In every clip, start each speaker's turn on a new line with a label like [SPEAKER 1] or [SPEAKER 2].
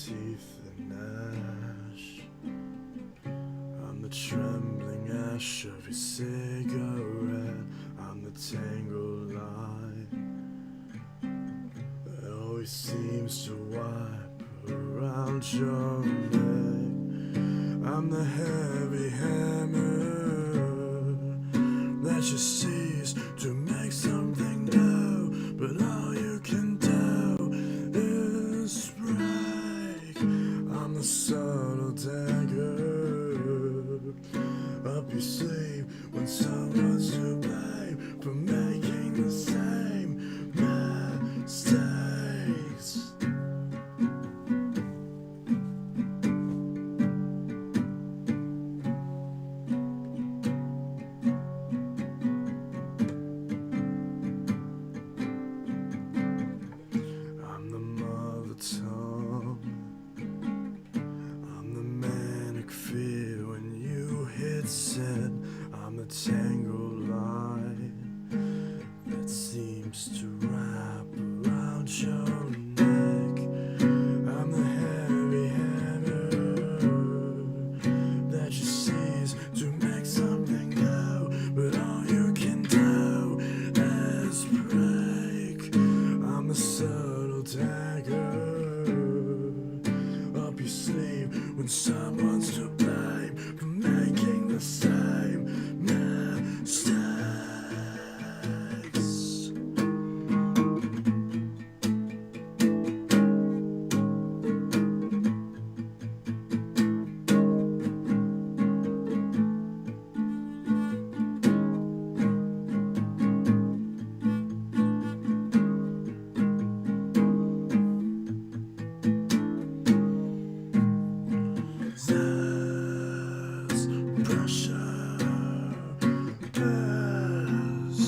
[SPEAKER 1] teeth and ash. I'm the trembling ash of your cigarette. I'm the tangled line that always seems to wipe around your neck. I'm the heavy hammer that you seize to make something new, but all you can do is break. I'm the subtle dagger up your sleeve when someone's to blame for making the same mistakes. I'm the mother tongue, I'm the manic fear when you hit sin. I'm the tangled line that seems to wrap around your neck. I'm the heavy hammer that you seize to make something new, but all you can do is break. I'm the subtle dagger up your sleeve when someone's to blame for making the same mistakes. There's pressure, there's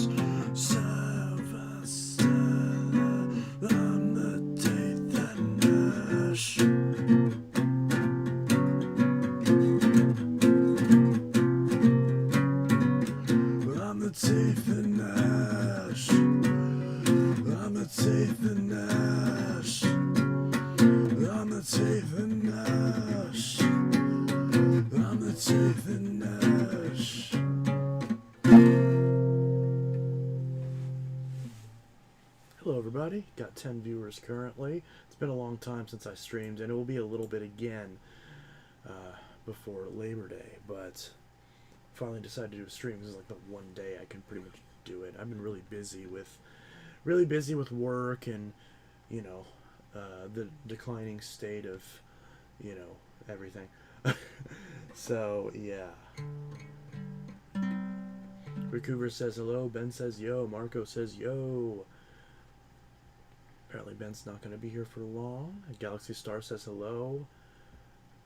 [SPEAKER 1] service, I'm the teeth and ash. I'm the teeth and ash. I'm the teeth and ash. I'm the teeth and ash. I'm the teeth and ash. Hello everybody, got 10 viewers currently. It's been a long time since I streamed, and it will be a little bit again before Labor Day, but finally decided to do a stream. This is like the one day I can pretty much do it. I've been really busy with work and, you know, the declining state of, you know, everything. So yeah. Rickover says hello, Ben says yo, Marco says yo. Apparently Ben's not going to be here for long. Galaxy Star says hello.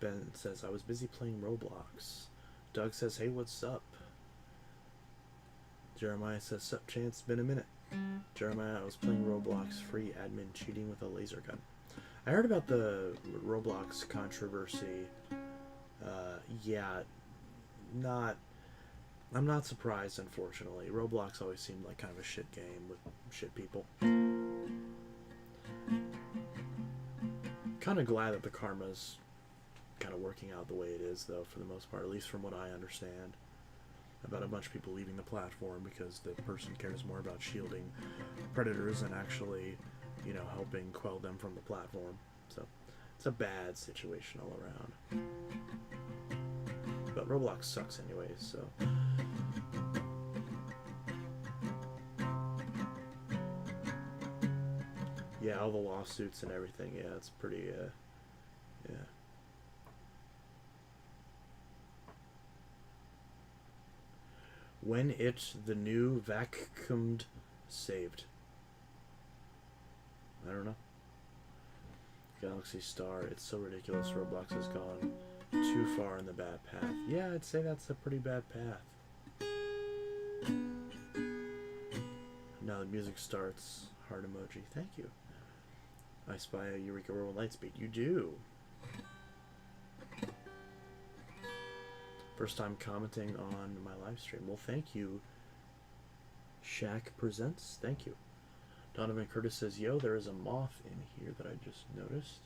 [SPEAKER 1] Ben says I was busy playing Roblox. Doug says hey, what's up? Jeremiah says sup chance, been a minute. Jeremiah, I was playing Roblox free admin cheating with a laser gun. I heard about the Roblox controversy. Yeah, I'm not surprised, unfortunately. Roblox always seemed like kind of a shit game with shit people. Kind of glad that the karma's kind of working out the way it is, though, for the most part, at least from what I understand. About a bunch of people leaving the platform because the person cares more about shielding predators and actually, you know, helping quell them from the platform. So it's a bad situation all around. But Roblox sucks anyways, so. Yeah, all the lawsuits and everything, yeah, it's pretty, yeah. When it the new vacuumed saved. I don't know. Galaxy Star, it's so ridiculous. Roblox has gone too far in the bad path. Yeah, I'd say that's a pretty bad path. Now the music starts. Heart emoji. Thank you. I spy a Eureka World Lightspeed. You do. First time commenting on my live stream. Well, thank you. Shaq Presents. Thank you. Donovan Curtis says, yo, there is a moth in here that I just noticed.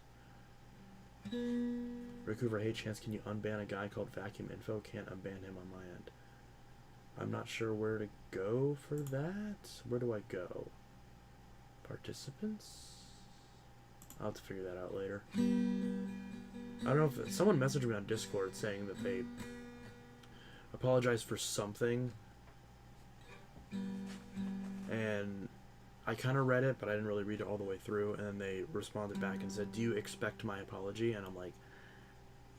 [SPEAKER 1] Rick Hoover, hey Chance, can you unban a guy called Vacuum Info? Can't unban him on my end. I'm not sure where to go for that. Where do I go? Participants? I'll have to figure that out later. I don't know if someone messaged me on Discord saying that they apologized for something, and I kind of read it, but I didn't really read it all the way through. And then they responded back and said, "Do you expect my apology?" And I'm like,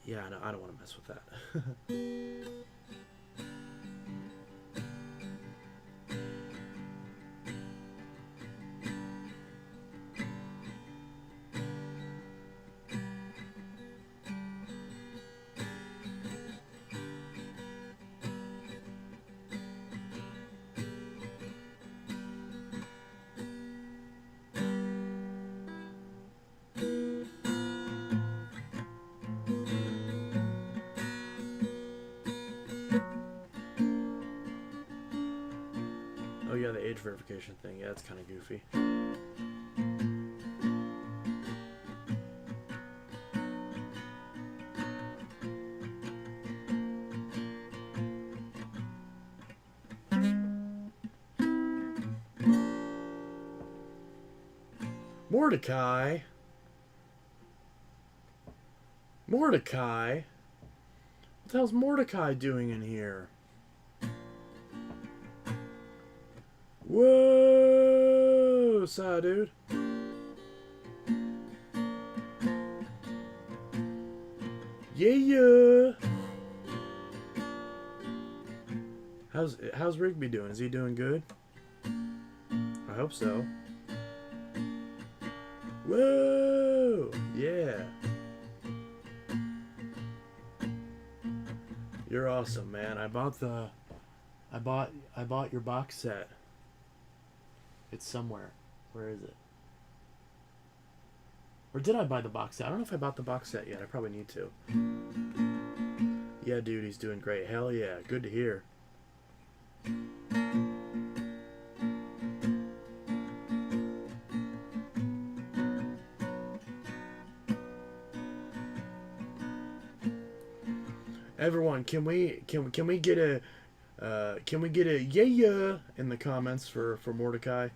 [SPEAKER 1] "Yeah, no, I don't want to mess with that." Oh yeah, the age verification thing. Yeah, it's kind of goofy. Mordecai? Mordecai? What the hell's Mordecai doing in here? Whoa! Sorry, dude. Yeah! How's Rigby doing? Is he doing good? I hope so. Whoa! Yeah. You're awesome, man. I bought your box set. It's somewhere. Where is it? Or did I buy the box set? I don't know if I bought the box set yet. I probably need to. Yeah, dude, he's doing great. Hell yeah. Good to hear. Everyone, can we get a yeah in the comments for Mordecai?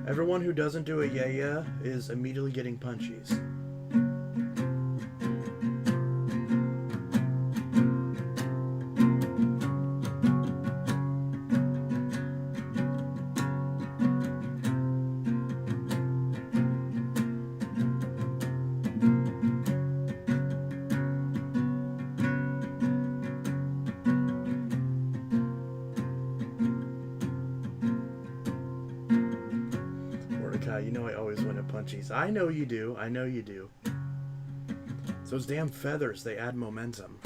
[SPEAKER 1] Everyone who doesn't do a yeah is immediately getting punchies. You know I always win at punchies. I know you do. I know you do. It's those damn feathers. They add momentum.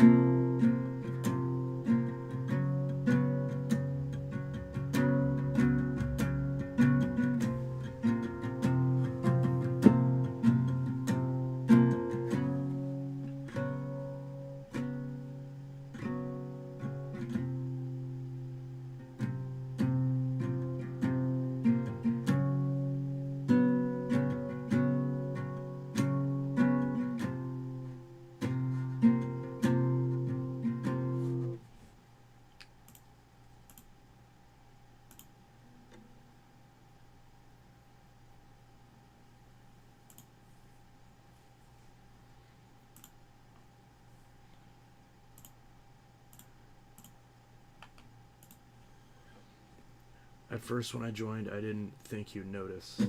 [SPEAKER 1] At first, when I joined, I didn't think you'd notice.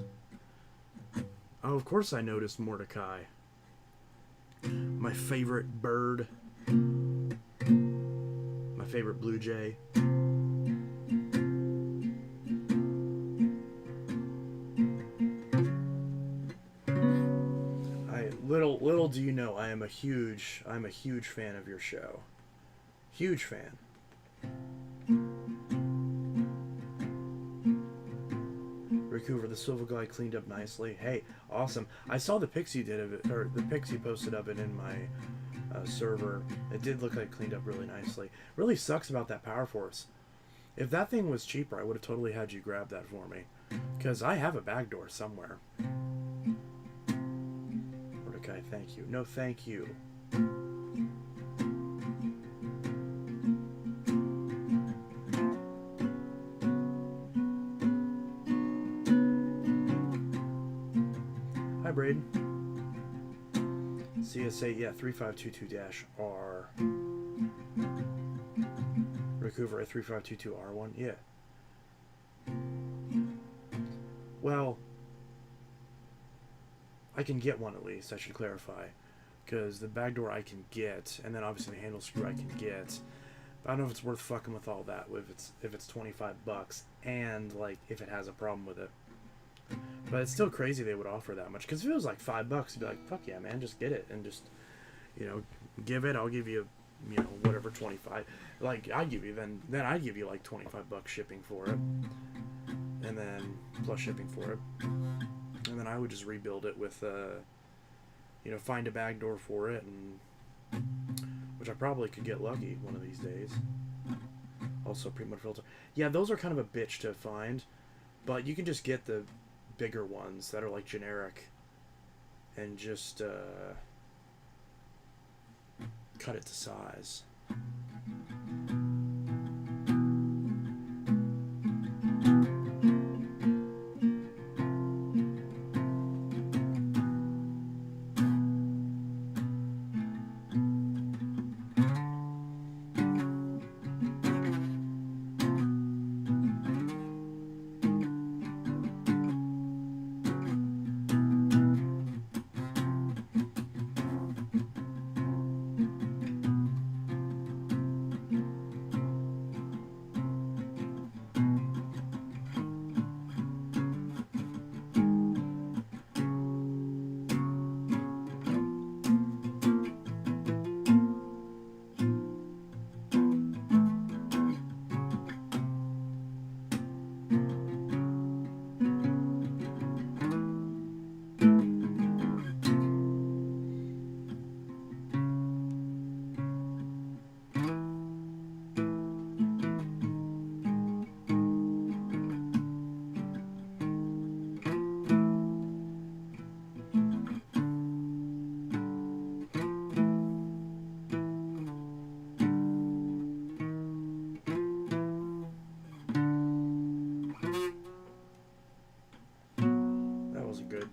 [SPEAKER 1] Oh, of course I noticed Mordecai. My favorite bird. My favorite blue jay. Little do you know, I'm a huge fan of your show. Huge fan. Rick Hoover, the Silver Guy cleaned up nicely. Hey, awesome. I saw the pics you did of it, or the pics you posted of it in my server. It did look like it cleaned up really nicely. Really sucks about that Power Force. If that thing was cheaper, I would have totally had you grab that for me. Because I have a backdoor somewhere. Mordecai, thank you. No, thank you. Hi, Braden. CSA, yeah, 3522-R. Recover 3522R1, yeah. Well, I can get one at least, I should clarify. Because the backdoor I can get, and then obviously the handle screw I can get. But I don't know if it's worth fucking with all that, if it's $25, and, like, if it has a problem with it. But it's still crazy they would offer that much. Because if it was like $5, you'd be like, fuck yeah, man, just get it. And just, you know, give it. I'll give you, you know, whatever, 25. Like, I'd give you, then I'd give you like $25 shipping for it. And then, plus shipping for it. And then I would just rebuild it with, you know, find a backdoor for it. And which I probably could get lucky one of these days. Also, pre-mode filter. Yeah, those are kind of a bitch to find. But you can just get the bigger ones that are like generic and just cut it to size. That wasn't good.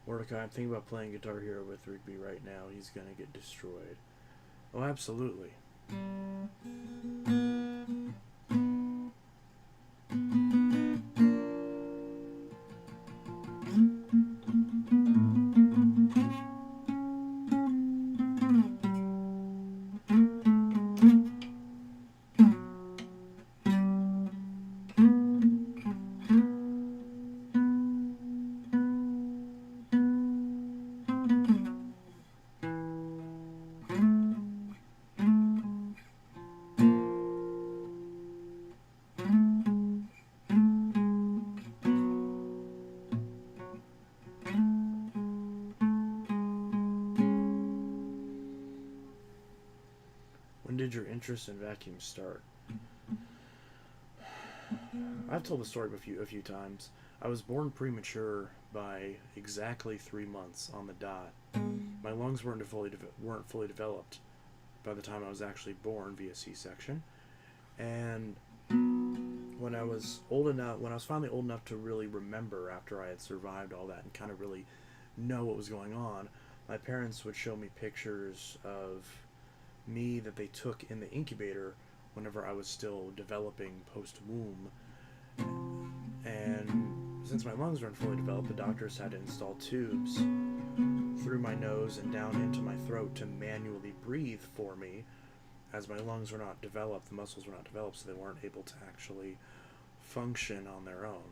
[SPEAKER 1] Mordecai, I'm thinking about playing Guitar Hero with Rigby right now. He's gonna get destroyed. Oh, absolutely. When did your interest in vacuums start? I've told the story a few times. I was born premature by exactly 3 months on the dot. My lungs weren't fully developed by the time I was actually born via C-section. And when I was finally old enough to really remember after I had survived all that and kind of really know what was going on, my parents would show me pictures of me that they took in the incubator whenever I was still developing post-womb. And since my lungs weren't fully developed, the doctors had to install tubes through my nose and down into my throat to manually breathe for me, as my lungs were not developed, the muscles were not developed, so they weren't able to actually function on their own.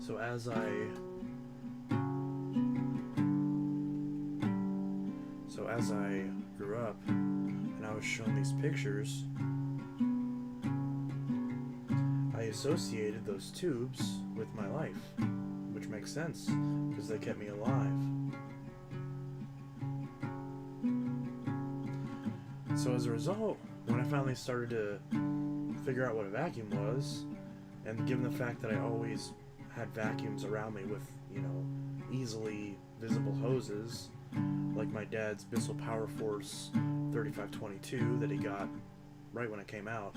[SPEAKER 1] So as I grew up and I was shown these pictures, I associated those tubes with my life, which makes sense because they kept me alive. So as a result, when I finally started to figure out what a vacuum was, and given the fact that I always had vacuums around me with, easily visible hoses, like my dad's Bissell Power Force 3522 that he got right when it came out,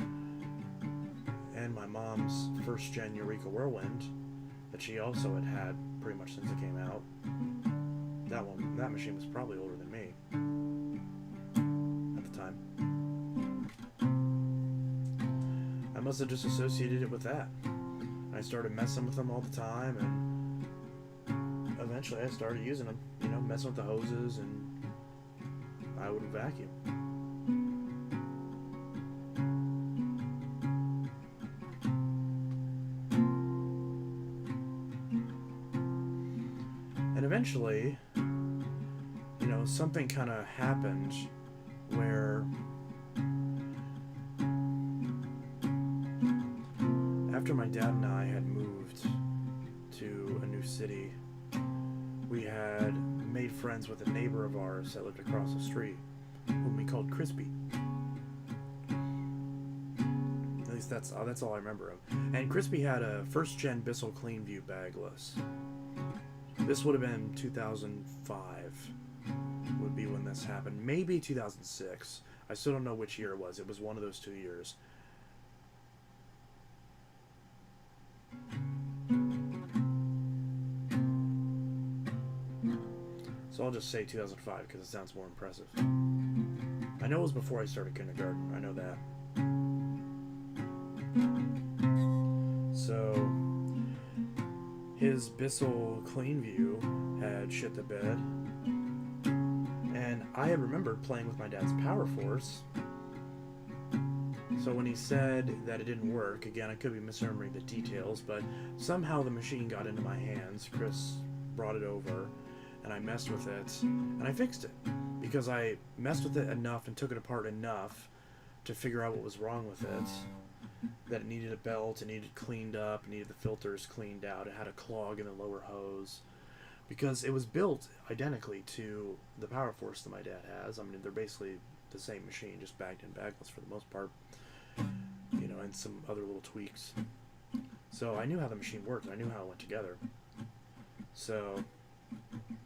[SPEAKER 1] and my mom's first gen Eureka Whirlwind that she also had pretty much since it came out. That machine was probably older than me at the time. I must have just associated it with that. I started messing with them all the time, and eventually I started using them, messing with the hoses, and I would vacuum. And eventually, something kind of happened where after my dad and I had moved to a new city, we had made friends with a neighbor of ours that lived across the street, whom we called Crispy. At least that's all I remember of. And Crispy had a first-gen Bissell Cleanview bagless. This would have been 2005 would be when this happened. Maybe 2006. I still don't know which year it was. It was one of those 2 years. So I'll just say 2005 because it sounds more impressive. I know it was before I started kindergarten. I know that. So his Bissell Cleanview had shit the bed, and I had remembered playing with my dad's Power Force. So when he said that it didn't work, again, I could be misremembering the details, but somehow the machine got into my hands. Chris brought it over, and I messed with it, and I fixed it. Because I messed with it enough and took it apart enough to figure out what was wrong with it. That it needed a belt, it needed cleaned up, it needed the filters cleaned out, it had a clog in the lower hose. Because it was built identically to the Power Force that my dad has. I mean, they're basically the same machine, just bagged and bagless for the most part. And some other little tweaks. So I knew how the machine worked, I knew how it went together. So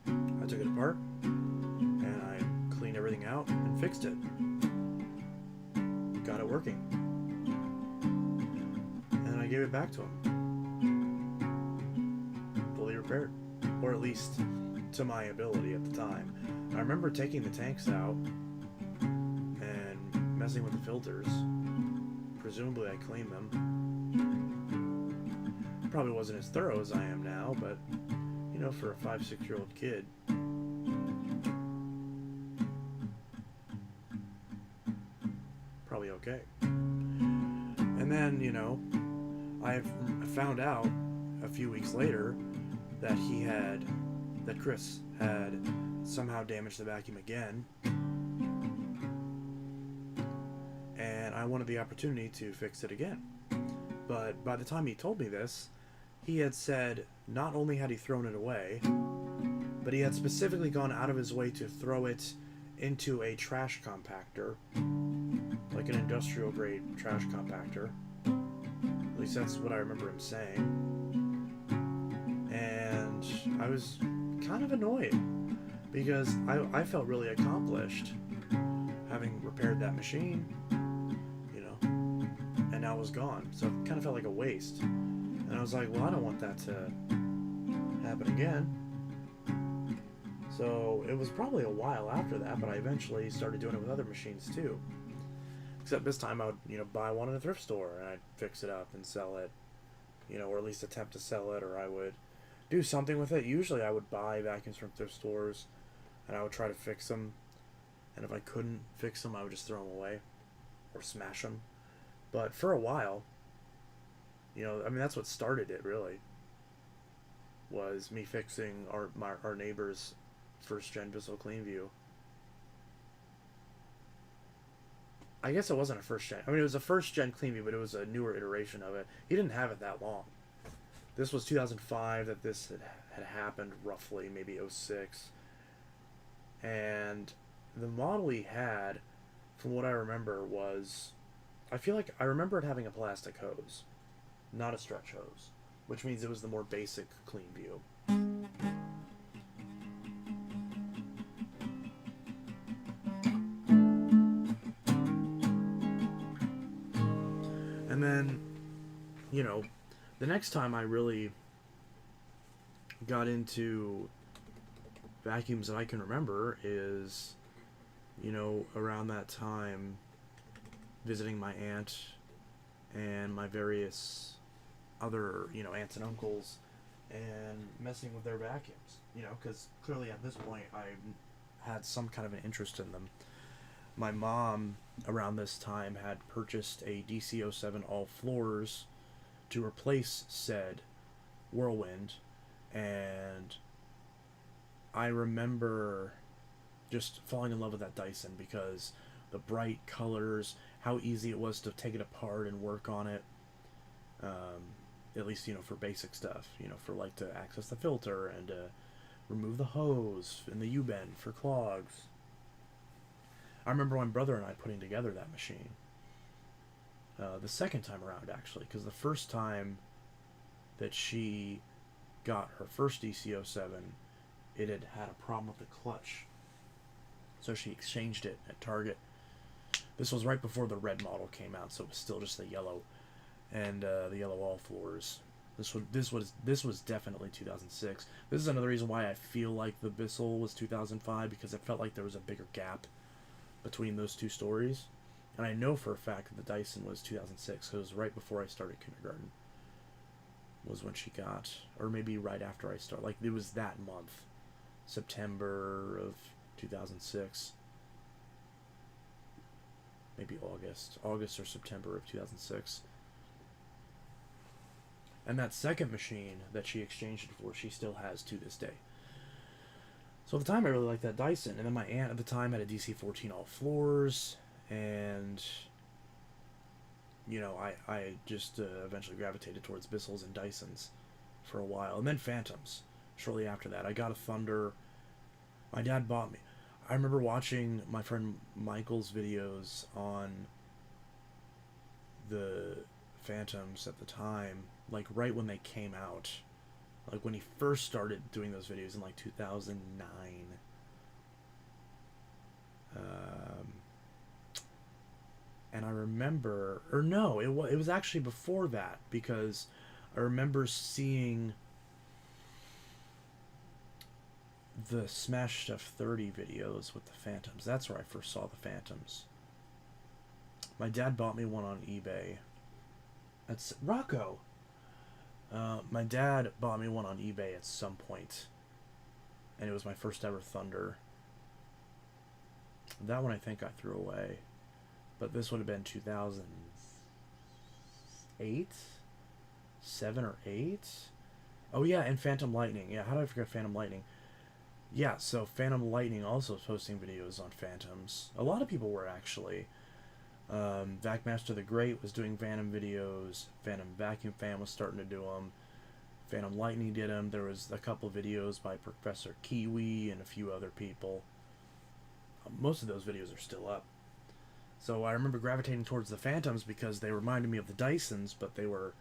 [SPEAKER 1] I took it apart, and I cleaned everything out and fixed it. Got it working. And I gave it back to him. Fully repaired. Or at least to my ability at the time. I remember taking the tanks out and messing with the filters. Presumably I cleaned them. Probably wasn't as thorough as I am now, but for a 5-6-year-old kid, probably okay. And then, I found out a few weeks later that Chris had somehow damaged the vacuum again, and I wanted the opportunity to fix it again. But by the time he told me this, he had said not only had he thrown it away, but he had specifically gone out of his way to throw it into a trash compactor, like an industrial grade trash compactor. At least that's what I remember him saying. And I was kind of annoyed because I felt really accomplished having repaired that machine, and now it was gone. So it kind of felt like a waste. And I was like, well, I don't want that to happen again. So it was probably a while after that, but I eventually started doing it with other machines too. Except this time I would, buy one in a thrift store and I'd fix it up and sell it, or at least attempt to sell it, or I would do something with it. Usually I would buy vacuums from thrift stores and I would try to fix them. And if I couldn't fix them, I would just throw them away or smash them. But for a while, that's what started it, really. was me fixing our neighbor's first gen Bissell Cleanview. I guess it wasn't a first gen. I mean, it was a first gen Cleanview, but it was a newer iteration of it. He didn't have it that long. This was 2005 that this had happened, roughly, maybe '06. And the model he had, from what I remember, was... I feel like I remember it having a plastic hose, not a stretch hose, which means it was the more basic Cleanview. And then, you know, the next time I really got into vacuums that I can remember is, you know, around that time, visiting my aunt and my various other, you know, aunts and uncles, and messing with their vacuums, you know, because clearly at this point I had some kind of an interest in them. My mom, around this time, had purchased a DC-07 all floors to replace said Whirlwind, and I remember just falling in love with that Dyson because the bright colors, how easy it was to take it apart and work on it, at least, you know, for basic stuff, you know, for like to access the filter and remove the hose and the U-bend for clogs. I remember my brother and I putting together that machine. The second time around, actually, because the first time that she got her first DC-07, it had had a problem with the clutch. So she exchanged it at Target. This was right before the red model came out, so it was still just the yellow and the yellow all floors. This was definitely 2006. This is another reason why I feel like the Bissell was 2005, because it felt like there was a bigger gap between those two stories. And I know for a fact that the Dyson was 2006, because it was right before I started kindergarten was when she got, or maybe right after I started. Like, it was that month, September of 2006. Maybe August or September of 2006. And that second machine that she exchanged it for, she still has to this day. So at the time, I really liked that Dyson. And then my aunt at the time had a DC-14 all floors. And, you know, I just eventually gravitated towards Bissells and Dysons for a while. And then Phantoms shortly after that. I got a Thunder. My dad bought me. I remember watching my friend Michael's videos on the Phantoms at the time, like right when they came out. Like when he first started doing those videos in like 2009. And I remember, or no, it was actually before that, because I remember seeing the Smash Stuff 30 videos with the Phantoms. That's where I first saw the Phantoms. My dad bought me one on eBay. That's Rocco. My dad bought me one on eBay at some point, and it was my first ever Thunder. That one I think I threw away, but this would have been 2008, 7 or 8. Oh yeah, and Phantom Lightning. Yeah, how did I forget Phantom Lightning? Yeah, so Phantom Lightning also was posting videos on Phantoms. A lot of people were, actually. Vacmaster the Great was doing Phantom videos. Phantom Vacuum Fan was starting to do them. Phantom Lightning did them. There was a couple videos by Professor Kiwi and a few other people. Most of those videos are still up. So I remember gravitating towards the Phantoms because they reminded me of the Dysons, but they were...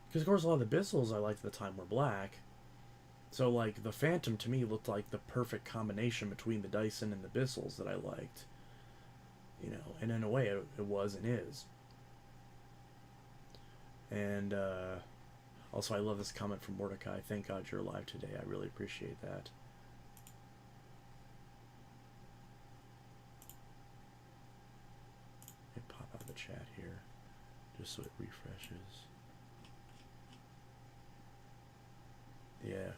[SPEAKER 1] Because, of course, a lot of the Bissells I liked at the time were black. So, like, the Phantom to me looked like the perfect combination between the Dyson and the Bissells that I liked. You know, and in a way it was and is. And also I love this comment from Mordecai. Thank God you're alive today. I really appreciate that. Let me pop out the chat here just so it refreshes. Yeah.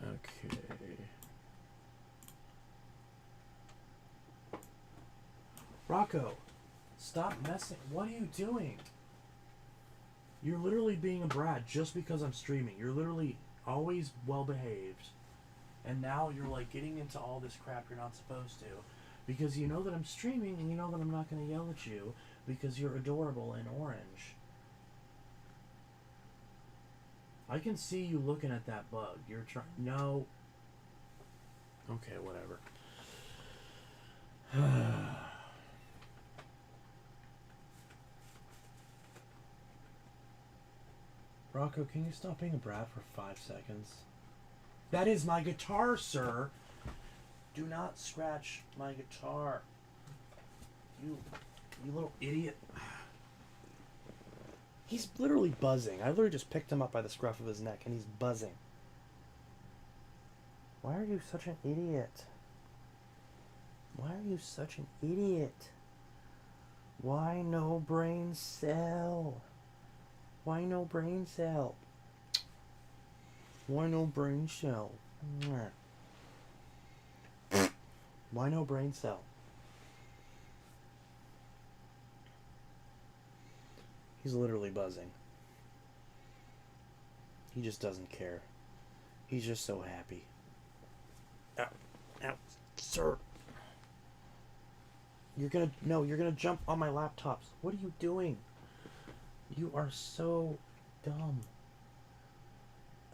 [SPEAKER 1] Okay. Rocco, stop messing. What are you doing? You're literally being a brat just because I'm streaming. You're literally always well behaved. And now you're like getting into all this crap you're not supposed to. Because you know that I'm streaming and you know that I'm not going to yell at you because you're adorable and orange. I can see you looking at that bug. You're trying. No. Okay, whatever. Rocco, can you stop being a brat for 5 seconds? That is my guitar, sir. Do not scratch my guitar. You little idiot. He's literally buzzing. I literally just picked him up by the scruff of his neck and he's buzzing. Why are you such an idiot? Why are you such an idiot? Why no brain cell? Why no brain cell? Why no brain cell? Why no brain cell? He's literally buzzing. He just doesn't care. He's just so happy. Ow. Ow. Sir. You're gonna jump on my laptops. What are you doing? You are so dumb.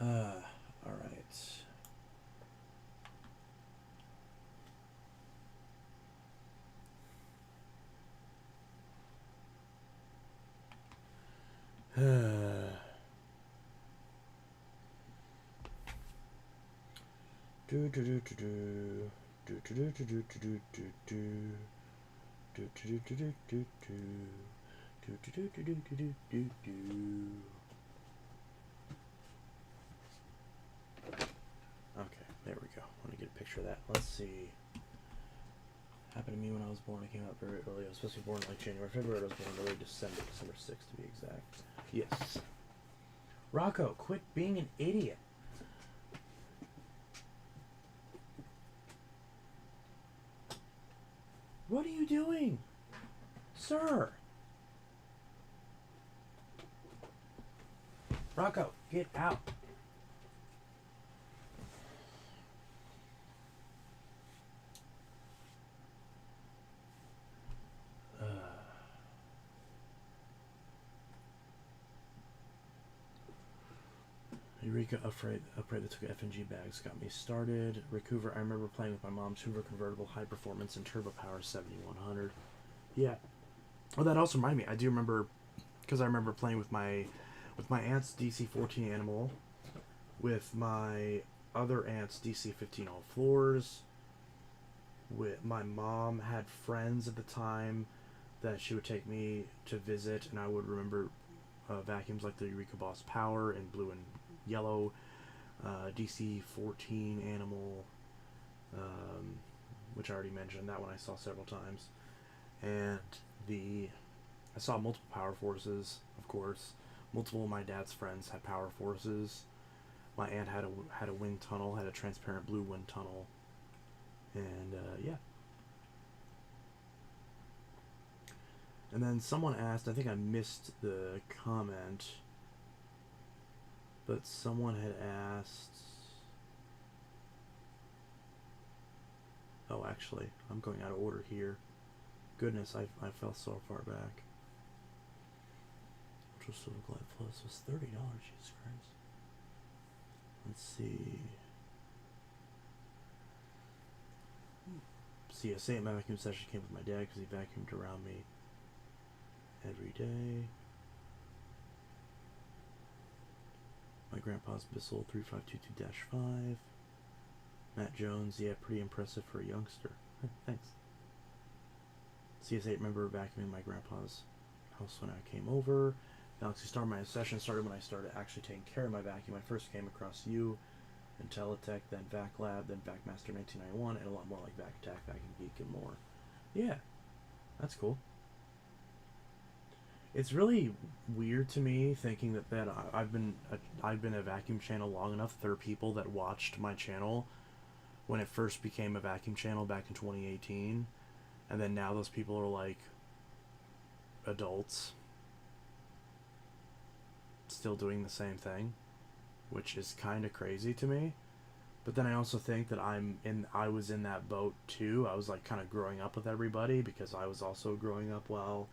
[SPEAKER 1] Alright. Okay, there we go. I want to get a picture of that. Let's see. Happened to me when I was born. I came out very early. I was supposed to be born like January, February. I was born early December 6th to be exact. Yes. Rocco, quit being an idiot. What are you doing? Sir. Rocco, get out. Eureka upgrade that took FNG bags got me started. Rick Hoover, I remember playing with my mom's Hoover convertible, high performance and turbo power 7100. Yeah. Oh, that also reminded me. I do remember, because I remember playing with my aunt's DC-14 Animal, with my other aunt's DC-15 All Floors. With my mom had friends at the time that she would take me to visit, and I would remember vacuums like the Eureka Boss Power in blue and yellow, DC-14 Animal, which I already mentioned. That one I saw several times. And I saw multiple Power Forces, of course. Multiple of my dad's friends had Power Forces. My aunt had a wind tunnel, had a transparent blue wind tunnel. And, yeah. And then someone asked, I think I missed the comment, but someone had asked... Oh, actually, I'm going out of order here. Goodness, I fell so far back. Ultra Silver Glide Plus was $30, Jesus Christ. Let's see. CSA, my vacuum session came with my dad because he vacuumed around me every day. My grandpa's Bissell 3522-5. Matt Jones, yeah, pretty impressive for a youngster. Thanks. CS8, remember vacuuming my grandpa's house when I came over. Galaxy Star, my session started when I started actually taking care of my vacuum. I first came across you, Intelitech, then VacLab, then VacMaster 1991, and a lot more like VacAttack, Vacuum Geek, and more. Yeah, that's cool. It's really weird to me thinking that I've been a vacuum channel long enough that there are people that watched my channel when it first became a vacuum channel back in 2018, and then now those people are like adults. still doing the same thing, which is kind of crazy to me. But then I also think that I was in that boat too. I was like kind of growing up with everybody because I was also growing up while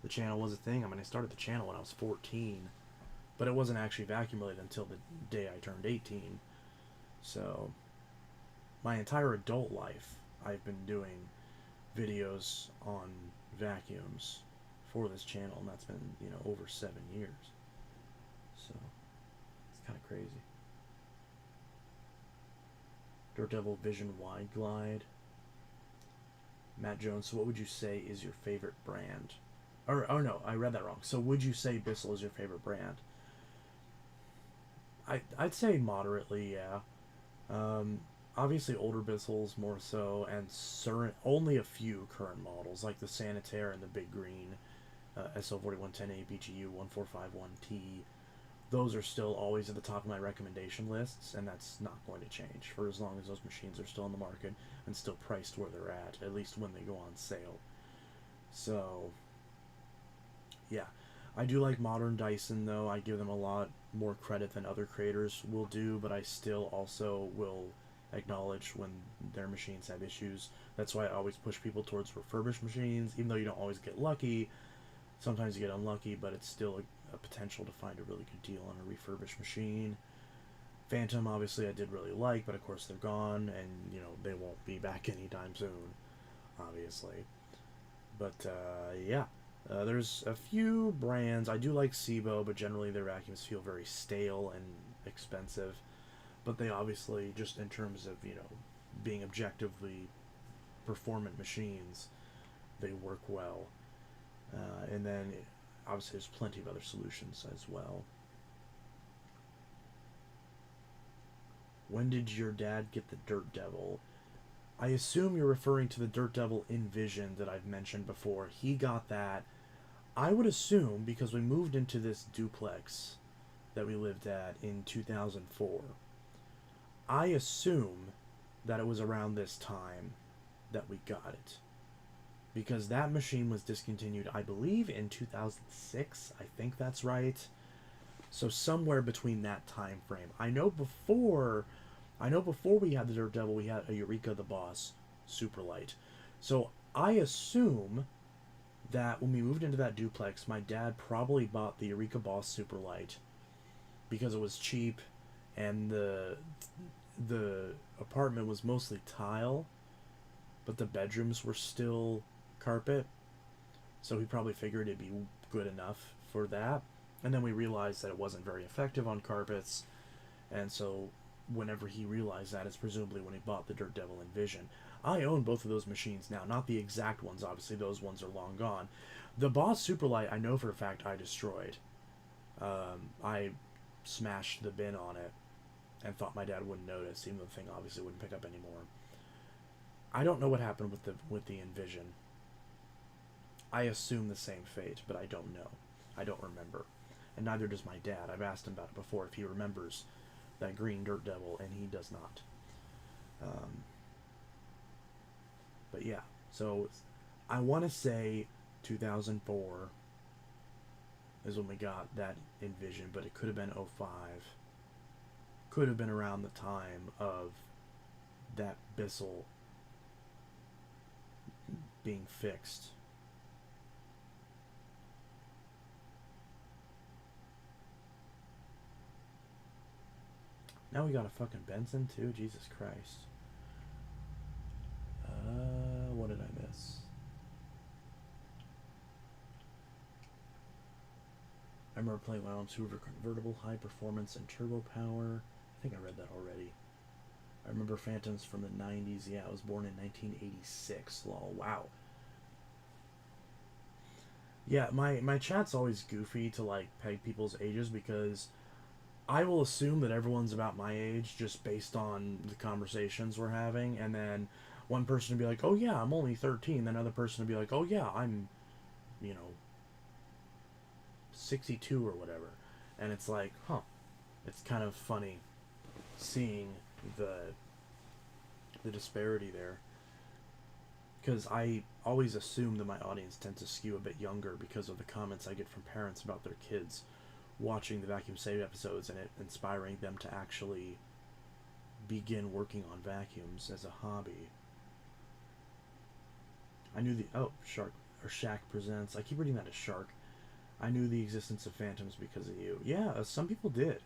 [SPEAKER 1] the channel was a thing. I mean, I started the channel when I was 14, but it wasn't actually vacuum related until the day I turned 18. So my entire adult life, I've been doing videos on vacuums for this channel, and that's been, you know, over 7 years. So it's kind of crazy. Dirt Devil Vision Wide Glide. Matt Jones, so what would you say is your favorite brand? Or, oh no, I read that wrong. So would you say Bissell is your favorite brand? I'd say moderately, yeah. Obviously older Bissells more so, and only a few current models, like the Sanitaire and the Big Green, SL4110A BGU 1451T. Those are still always at the top of my recommendation lists, and that's not going to change for as long as those machines are still in the market and still priced where they're at least when they go on sale. So, yeah. I do like modern Dyson, though. I give them a lot more credit than other creators will do, but I still also will acknowledge when their machines have issues. That's why I always push people towards refurbished machines, even though you don't always get lucky. Sometimes you get unlucky, but it's still a potential to find a really good deal on a refurbished machine. Phantom, obviously, I did really like, but of course they're gone, and, you know, they won't be back anytime soon, obviously. But, yeah. There's a few brands. I do like Sebo, but generally their vacuums feel very stale and expensive. But they obviously, just in terms of, you know, being objectively performant machines, they work well. And then, obviously, there's plenty of other solutions as well. When did your dad get the Dirt Devil? I assume you're referring to the Dirt Devil Envision that I've mentioned before. He got that, I would assume, because we moved into this duplex that we lived at in 2004. I assume that it was around this time that we got it, because that machine was discontinued, I believe, in 2006. I think that's right. So somewhere between that time frame. I know before we had the Dirt Devil, we had a Eureka the Boss Superlight. So I assume that when we moved into that duplex, my dad probably bought the Eureka Boss Superlight because it was cheap, and the apartment was mostly tile, but the bedrooms were still carpet. So he probably figured it'd be good enough for that. And then we realized that it wasn't very effective on carpets, and so whenever he realized that is presumably when he bought the Dirt Devil Envision. I own both of those machines now, not the exact ones, obviously those ones are long gone. The Boss Superlight, I know for a fact I destroyed. I smashed the bin on it and thought my dad wouldn't notice, even though the thing obviously wouldn't pick up anymore. I don't know what happened with the Envision. I assume the same fate, but I don't know. I don't remember. And neither does my dad. I've asked him about it before if he remembers that green Dirt Devil, and he does not. But yeah, so I want to say 2004 is when we got that Envision, but it could have been 05. Could have been around the time of that Bissell being fixed. Now we got a fucking Benson too? Jesus Christ. What did I miss? I remember playing my own Hoover convertible, high performance and turbo power. I think I read that already. I remember Phantoms from the 90s. Yeah, I was born in 1986. Lol, wow. Yeah, my chat's always goofy to, like, peg people's ages because I will assume that everyone's about my age just based on the conversations we're having, and then one person will be like, oh yeah, I'm only 13, then another person will be like, oh yeah, I'm, 62 or whatever. And it's like, huh. It's kind of funny seeing the disparity there. Because I always assume that my audience tends to skew a bit younger because of the comments I get from parents about their kids watching the Vacuum Save episodes and it inspiring them to actually begin working on vacuums as a hobby. I knew Shark or Shaq Presents. I keep reading that as Shark. I knew the existence of Phantoms because of you. Yeah, some people did.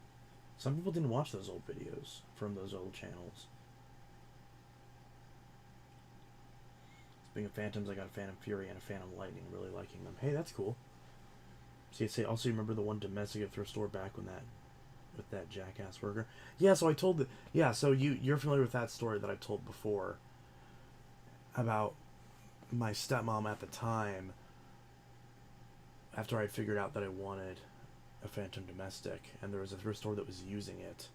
[SPEAKER 1] Some people didn't watch those old videos from those old channels. Speaking of Phantoms, I got a Phantom Fury and a Phantom Lightning. Really liking them. Hey, that's cool. See, also remember the one domestic at thrift store back when with that jackass worker? Yeah, so I told so you're familiar with that story that I told before about my stepmom at the time, after I figured out that I wanted a Phantom domestic, and there was a thrift store that was using it.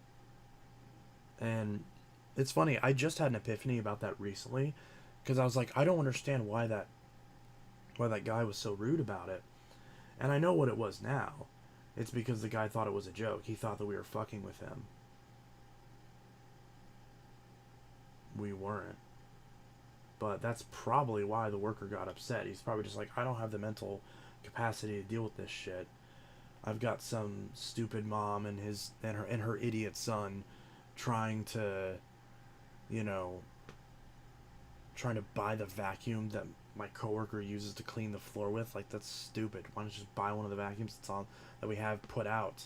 [SPEAKER 1] And it's funny, I just had an epiphany about that recently, because I was like, I don't understand why that guy was so rude about it. And I know what it was now. It's because the guy thought it was a joke. He thought that we were fucking with him. We weren't. But that's probably why the worker got upset. He's probably just like, I don't have the mental capacity to deal with this shit. I've got some stupid mom and her idiot son trying to buy the vacuum that my coworker uses to clean the floor with. Like, that's stupid. Why don't you just buy one of the vacuums that we have put out?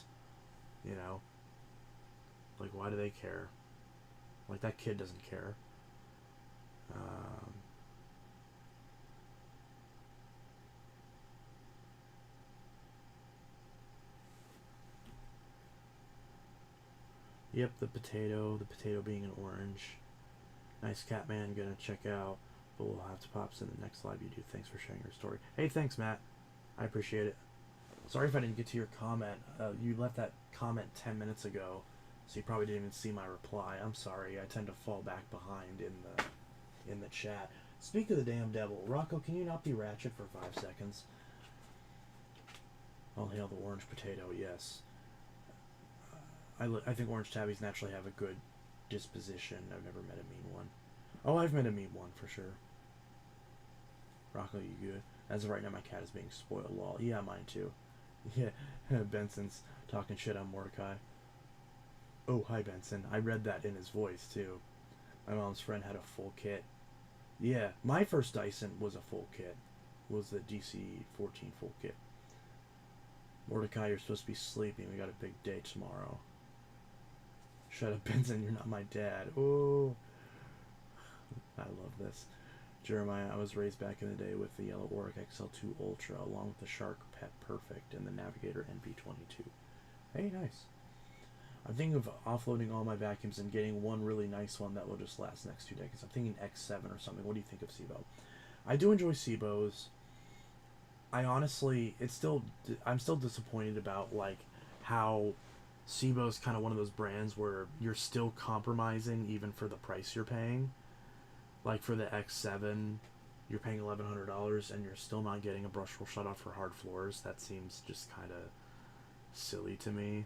[SPEAKER 1] Like, why do they care? Like, that kid doesn't care. Yep, the potato being an orange. Nice Catman, gonna check out, but we'll have to pops in the next live you do. Thanks for sharing your story. Hey, thanks, Matt. I appreciate it. Sorry if I didn't get to your comment. You left that comment 10 minutes ago, so you probably didn't even see my reply. I'm sorry. I tend to fall back behind in the chat. Speak of the damn devil. Rocco, can you not be ratchet for 5 seconds? I'll hail the orange potato, yes. I think orange tabbies naturally have a good disposition. I've never met a mean one. Oh, I've met a mean one for sure. Rocco, you good? As of right now, my cat is being spoiled. Lol. Yeah, mine too. Yeah, Benson's talking shit on Mordecai. Oh, hi, Benson. I read that in his voice too. My mom's friend had a full kit. Yeah, my first Dyson was a full kit. Was the DC-14 full kit. Mordecai, you're supposed to be sleeping. We got a big day tomorrow. Shut up, Benson. You're not my dad. Oh, I love this. Jeremiah, I was raised back in the day with the yellow Auric XL2 Ultra, along with the Shark Pet Perfect and the Navigator NV22. Hey, nice. I'm thinking of offloading all my vacuums and getting one really nice one that will just last the next 2 decades. I'm thinking X7 or something. What do you think of Sebo? I do enjoy Sebos. I honestly, I'm still disappointed about like how Sebo's kind of one of those brands where you're still compromising even for the price you're paying. Like for the X7, you're paying $1,100 and you're still not getting a brushable shutoff for hard floors. That seems just kind of silly to me.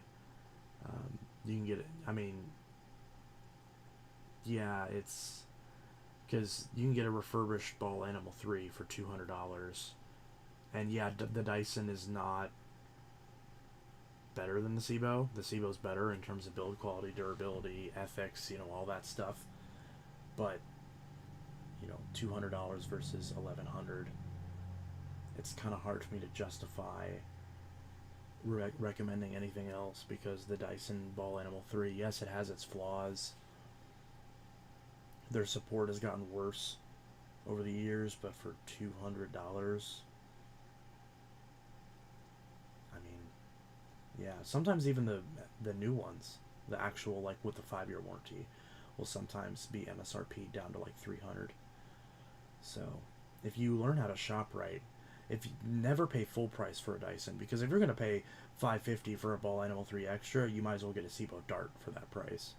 [SPEAKER 1] You can get it. I mean, yeah, it's because you can get a refurbished Ball Animal 3 for $200. And yeah, the Dyson is not better than the Sebo. The Sebo's better in terms of build quality, durability, ethics, all that stuff. But, $200 versus $1,100. It's kind of hard for me to justify recommending anything else because the Dyson Ball Animal 3, yes, it has its flaws. Their support has gotten worse over the years, but for $200, yeah, sometimes even the new ones, the actual, like, with the 5-year warranty, will sometimes be MSRP down to, like, $300. So, if you learn how to shop right, if you never pay full price for a Dyson, because if you're going to pay $550 for a Ball Animal 3 Extra, you might as well get a Sebo Dart for that price,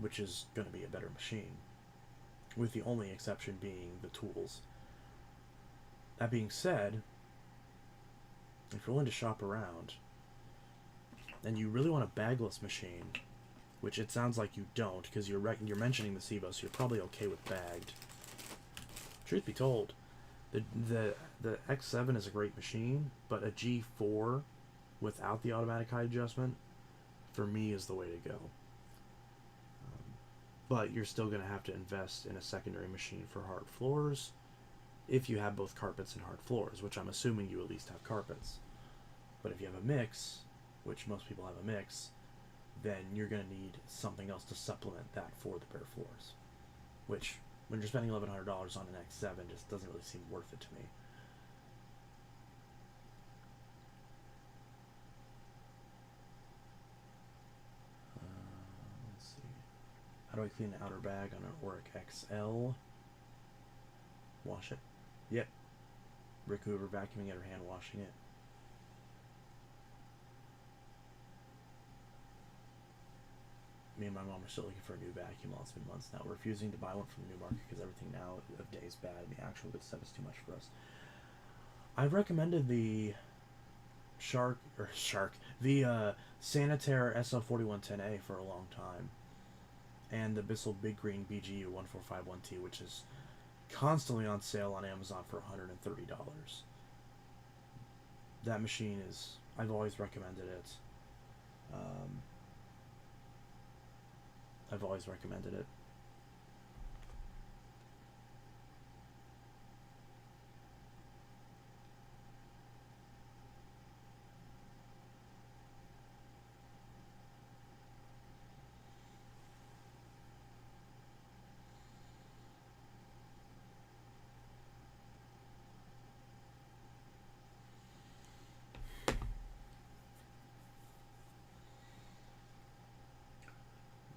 [SPEAKER 1] which is going to be a better machine, with the only exception being the tools. That being said, if you're willing to shop around and you really want a bagless machine, which it sounds like you don't because you're mentioning the Sebo, so you're probably okay with bagged. Truth be told, the X7 is a great machine, but a G4 without the automatic height adjustment, for me, is the way to go. But you're still going to have to invest in a secondary machine for hard floors if you have both carpets and hard floors, which I'm assuming you at least have carpets. But if you have a mix, which most people have a mix, then you're going to need something else to supplement that for the bare floors, which, when you're spending $1,100 on an X7, just doesn't really seem worth it to me. Let's see. How do I clean the outer bag on an Auric XL? Wash it. Yep. Rick Hoover vacuuming it or hand washing it. Me and my mom are still looking for a new vacuum. Well, it's been months now. We're refusing to buy one from the new market because everything now of day is bad and the actual good stuff is too much for us. I've recommended the the Sanitaire SL4110A for a long time, and the Bissell Big Green BGU 1451T, which is constantly on sale on Amazon for $130. That machine is, I've always recommended it. I've always recommended it.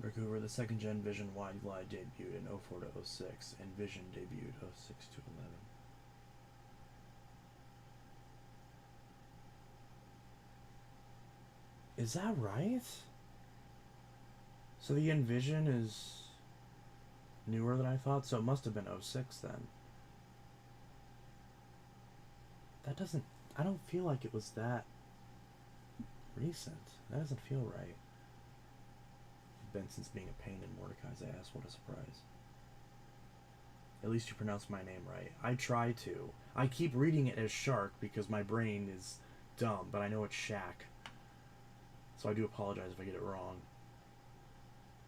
[SPEAKER 1] Rick Hoover, the second gen Vision Wide Glide debuted in 04 to 06, and Vision debuted 06 to 11. Is that right? So the Envision is newer than I thought, so it must have been 06 then. That doesn't, I don't feel like it was that recent. That doesn't feel right. Benson's being a pain in Mordecai's ass. What a surprise. At least you pronounced my name right. I try to. I keep reading it as Shark because my brain is dumb, but I know it's Shaq. So I do apologize if I get it wrong.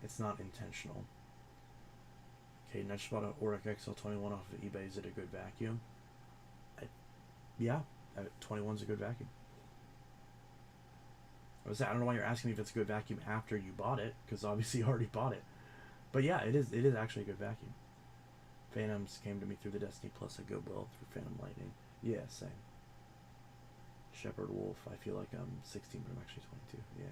[SPEAKER 1] It's not intentional. Okay, I just bought an Auric XL21 off of eBay. Is it a good vacuum? Yeah, 21's a good vacuum. I don't know why you're asking me if it's a good vacuum after you bought it, because obviously you already bought it. But yeah, it is actually a good vacuum. Phantoms came to me through the Destiny Plus. I go well through Phantom Lightning. Yeah, same. Shepherd Wolf, I feel like I'm 16, but I'm actually 22. Yeah.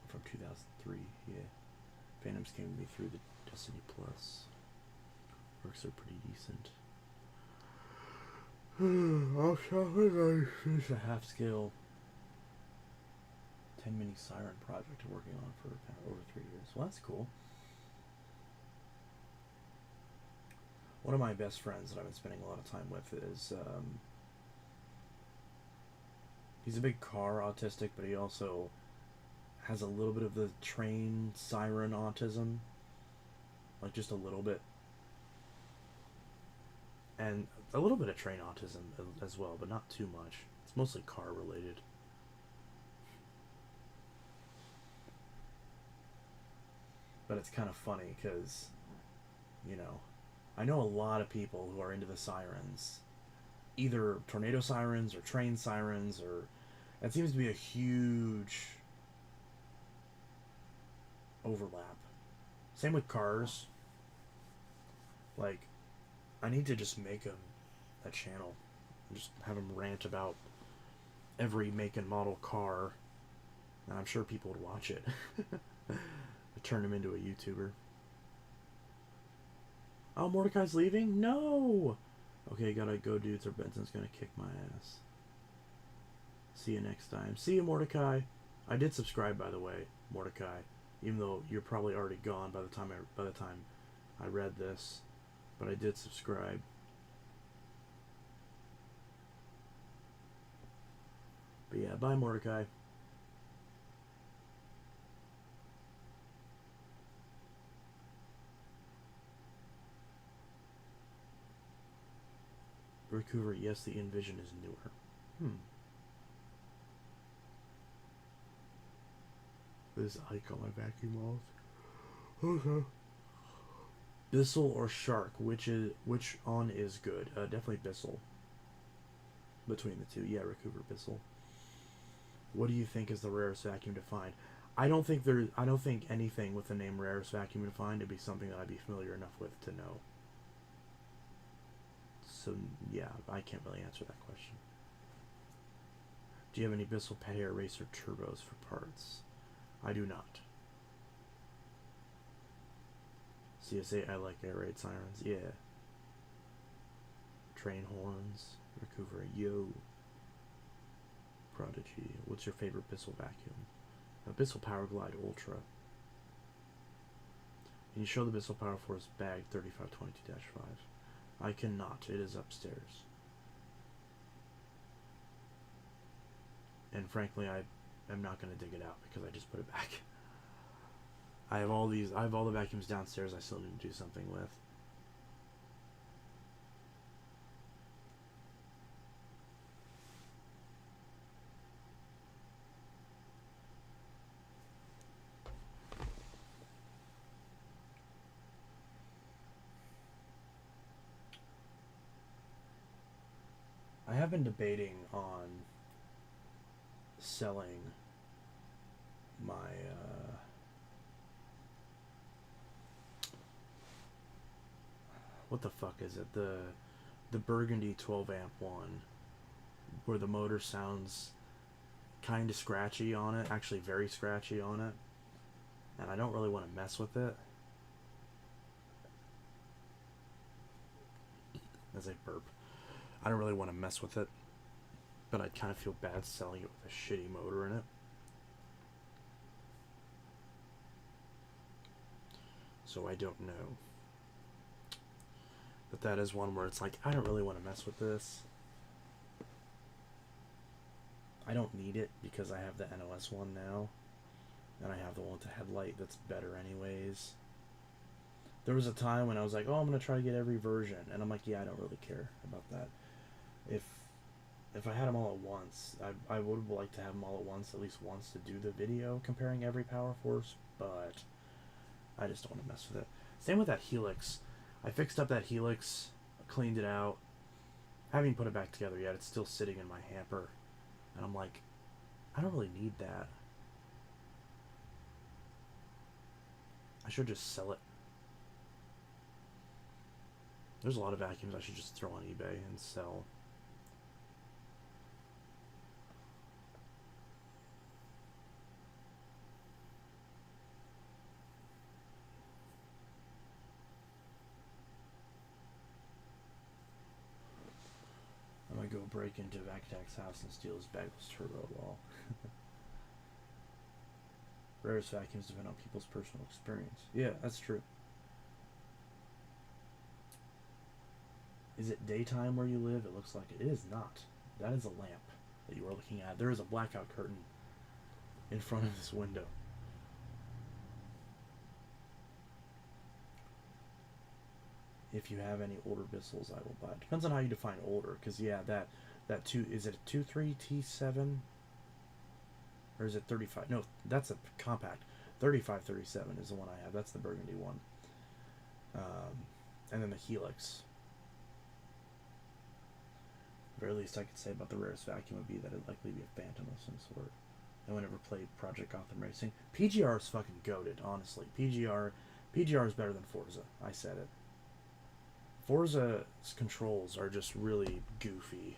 [SPEAKER 1] From 2003, yeah. Phantoms came to me through the Destiny Plus. Works are pretty decent. I'll finish a half scale 10 mini siren project I'm working on for over 3 years. Well, that's cool. One of my best friends that I've been spending a lot of time with is he's a big car autistic, but he also has a little bit of the train siren autism, like just a little bit, and a little bit of train autism as well, but not too much. It's mostly car related. But it's kind of funny because, you know, I know a lot of people who are into the sirens, either tornado sirens or train sirens, or that seems to be a huge overlap. Same with cars. Like, I need to just make a channel and just have them rant about every make and model car, and I'm sure people would watch it. Turn him into a YouTuber. Oh, Mordecai's leaving? No! Okay, gotta go, dudes, or Benson's gonna kick my ass. See you next time. See you, Mordecai. I did subscribe, by the way, Mordecai, even though you're probably already gone by the time I read this, but I did subscribe. But yeah, bye, Mordecai. Recouver, yes, the Envision is newer. This Ike on my vacuum walls. Okay. Bissell or Shark, which on is good? Definitely Bissell. Between the two, yeah, Recouver, Bissell. What do you think is the rarest vacuum to find? I don't think anything with the name rarest vacuum to find would be something that I'd be familiar enough with to know. So yeah, I can't really answer that question. Do you have any Bissell Pet Hair Racer turbos for parts? I do not. CSA, I like air raid sirens. Yeah. Train horns. Recouver. Yo. Prodigy. What's your favorite Bissell vacuum? Bissell Power Glide Ultra. Can you show the Bissell Power Force bag 3522-5? I cannot. It is upstairs. And frankly, I am not going to dig it out because I just put it back. I have all the vacuums downstairs I still need to do something with. I have been debating on selling my what the fuck is it? The Burgundy 12 amp one where the motor sounds kind of scratchy on it, actually very scratchy on it. And I don't really want to mess with it. As I burp. I don't really want to mess with it, but I'd kind of feel bad selling it with a shitty motor in it. So I don't know. But that is one where it's like, I don't really want to mess with this. I don't need it because I have the NOS one now. And I have the one with the headlight that's better anyways. There was a time when I was like, oh, I'm going to try to get every version. And I'm like, yeah, I don't really care about that. If I had them all at once, I would like to have them all at once, at least once, to do the video comparing every Power Force, but I just don't want to mess with it. Same with that Helix. I fixed up that Helix, cleaned it out. I haven't put it back together yet. It's still sitting in my hamper. And I'm like, I don't really need that. I should just sell it. There's a lot of vacuums I should just throw on eBay and sell. I'm gonna go break into VacTac's house and steal his bagless turbo wall. Rarest vacuums depend on people's personal experience. Yeah, that's true. Is it daytime where you live? It looks like it is not. That is a lamp that you are looking at. There is a blackout curtain in front of this window. If you have any older Bissells, I will buy. Depends on how you define older, because yeah, that two, is it a 2.3 T7? Or is it 35? No, that's a compact. 3537 is the one I have. That's the Burgundy one. And then the Helix. At the very least I could say about the rarest vacuum would be that it'd likely be a Phantom of some sort. I would never played Project Gotham Racing. PGR is fucking goated, honestly. PGR is better than Forza. I said it. Forza's controls are just really goofy.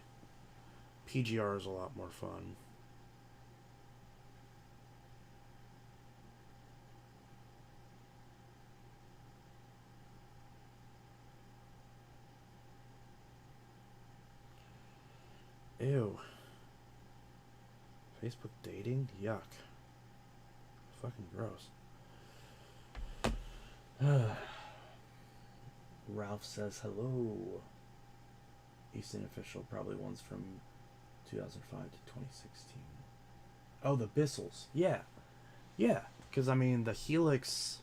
[SPEAKER 1] PGR is a lot more fun. Ew. Facebook dating? Yuck. Fucking gross. Ralph says hello. Easton Official, probably ones from 2005 to 2016. Oh, the Bissells. Yeah. Yeah. Because, I mean, the Helix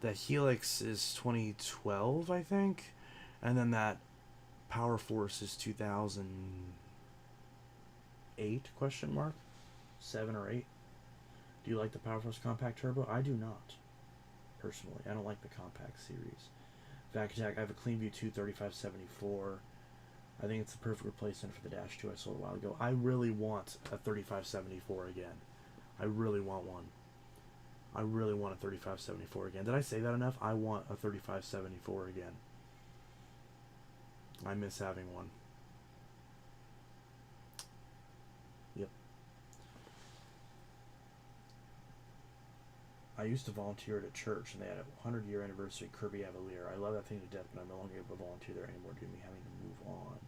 [SPEAKER 1] is 2012, I think. And then that Power Force is 2008 question mark 7 or 8. Do you like the Power Force Compact Turbo? I do not. Personally, I don't like the Compact series. Vac Attack, I have a Cleanview 2 3574. I think it's the perfect replacement for the Dash 2 I sold a while ago. I really want a 3574 again. I really want one. I really want a 3574 again. Did I say that enough? I want a 3574 again. I miss having one. Yep. I used to volunteer at a church, and they had a 100-year anniversary Kirby Avalier. I love that thing to death, but I'm no longer able to volunteer there anymore due to me having to move on.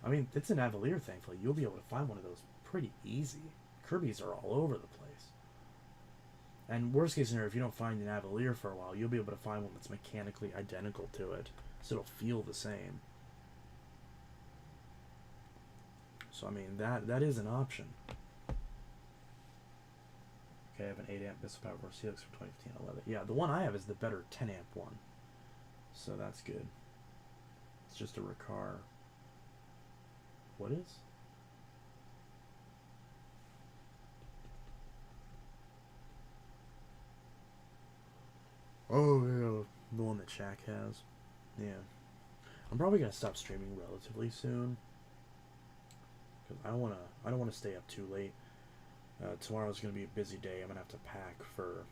[SPEAKER 1] I mean, it's an Avalier, thankfully. You'll be able to find one of those pretty easy. Kirby's are all over the place. And worst case scenario, if you don't find an Avalier for a while, you'll be able to find one that's mechanically identical to it. So it'll feel the same. So, I mean, that is an option. Okay, I have an 8 amp Bissell Power Force Helix from 2015. I love it. Yeah, the one I have is the better 10 amp one. So that's good. It's just a Riccar. What is? Oh, yeah, the one that Shaq has. Yeah. I'm probably gonna stop streaming relatively soon. Cause I don't wanna stay up too late. Tomorrow's gonna be a busy day. I'm gonna have to pack for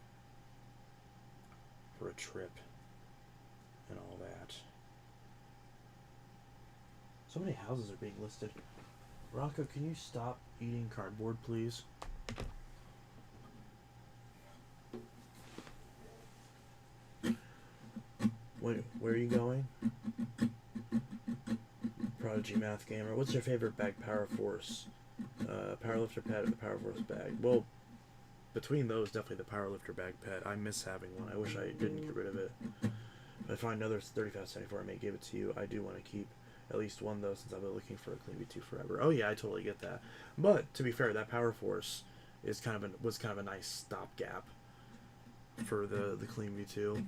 [SPEAKER 1] a trip and all that. So many houses are being listed. Rocco, can you stop eating cardboard, please? Where are you going? Prodigy Math Gamer. What's your favorite bag? Power Force, Powerlifter pad, or the Power Force bag? Well, between those, definitely the Powerlifter bag pad. I miss having one. I wish I didn't get rid of it. If I find another 3574, I may give it to you. I do want to keep at least one though, since I've been looking for a Cleanview 2 forever. Oh yeah, I totally get that. But to be fair, that Power Force is was kind of a nice stopgap for the Cleanview 2.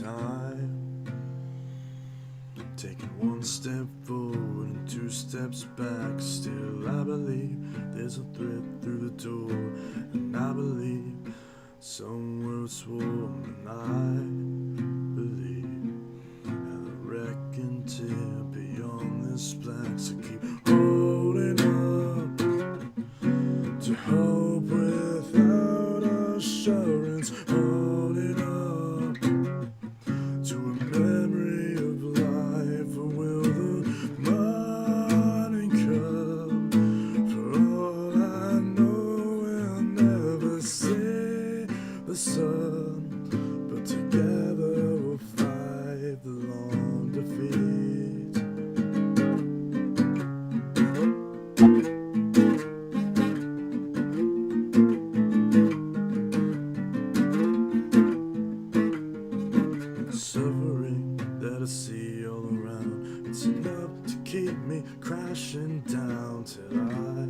[SPEAKER 1] time, taking one step forward and two steps back. Still I believe there's a thread through the door, and I believe somewhere it's warm, and I believe at the wrecking tip beyond this black. So keep holding up to hope without assurance, holding up to a memory of life. Or will the morning come? For all I know, we'll never see the sun, but together we'll fight the long defeat. Suffering that I see all around, it's enough to keep me crashing down till I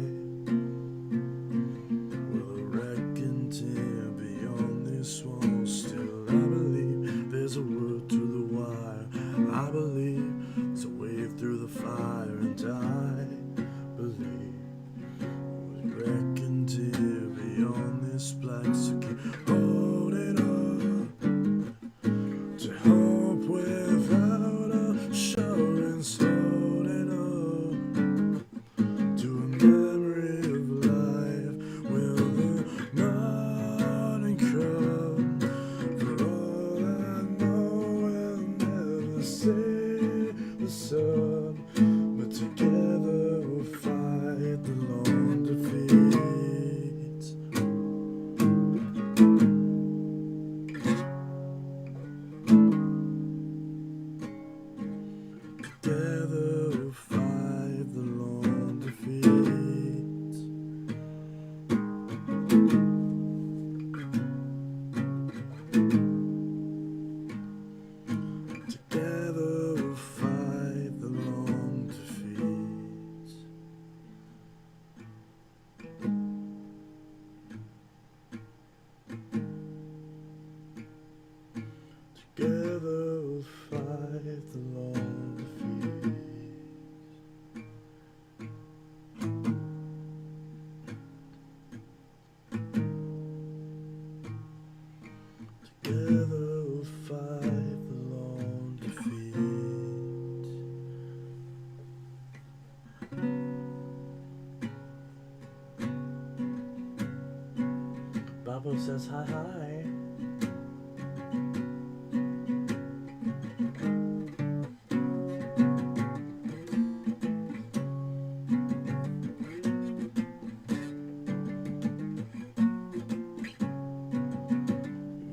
[SPEAKER 1] will reckon till beyond these walls. Still I believe there's a word to the wire, I believe there's a wave through the fire, and I believe we'll reckon till beyond this black. So keep holding on to hope without assurance, holding on to a memory of life. Will the morning come? For all I know, we'll never see the sun, but together we'll fight the long defeat. Together we'll fight the long defeat. Together we'll fight the long defeat. Together we'll fight the long defeat. Together we'll fight the long defeat. Babo says hi hi.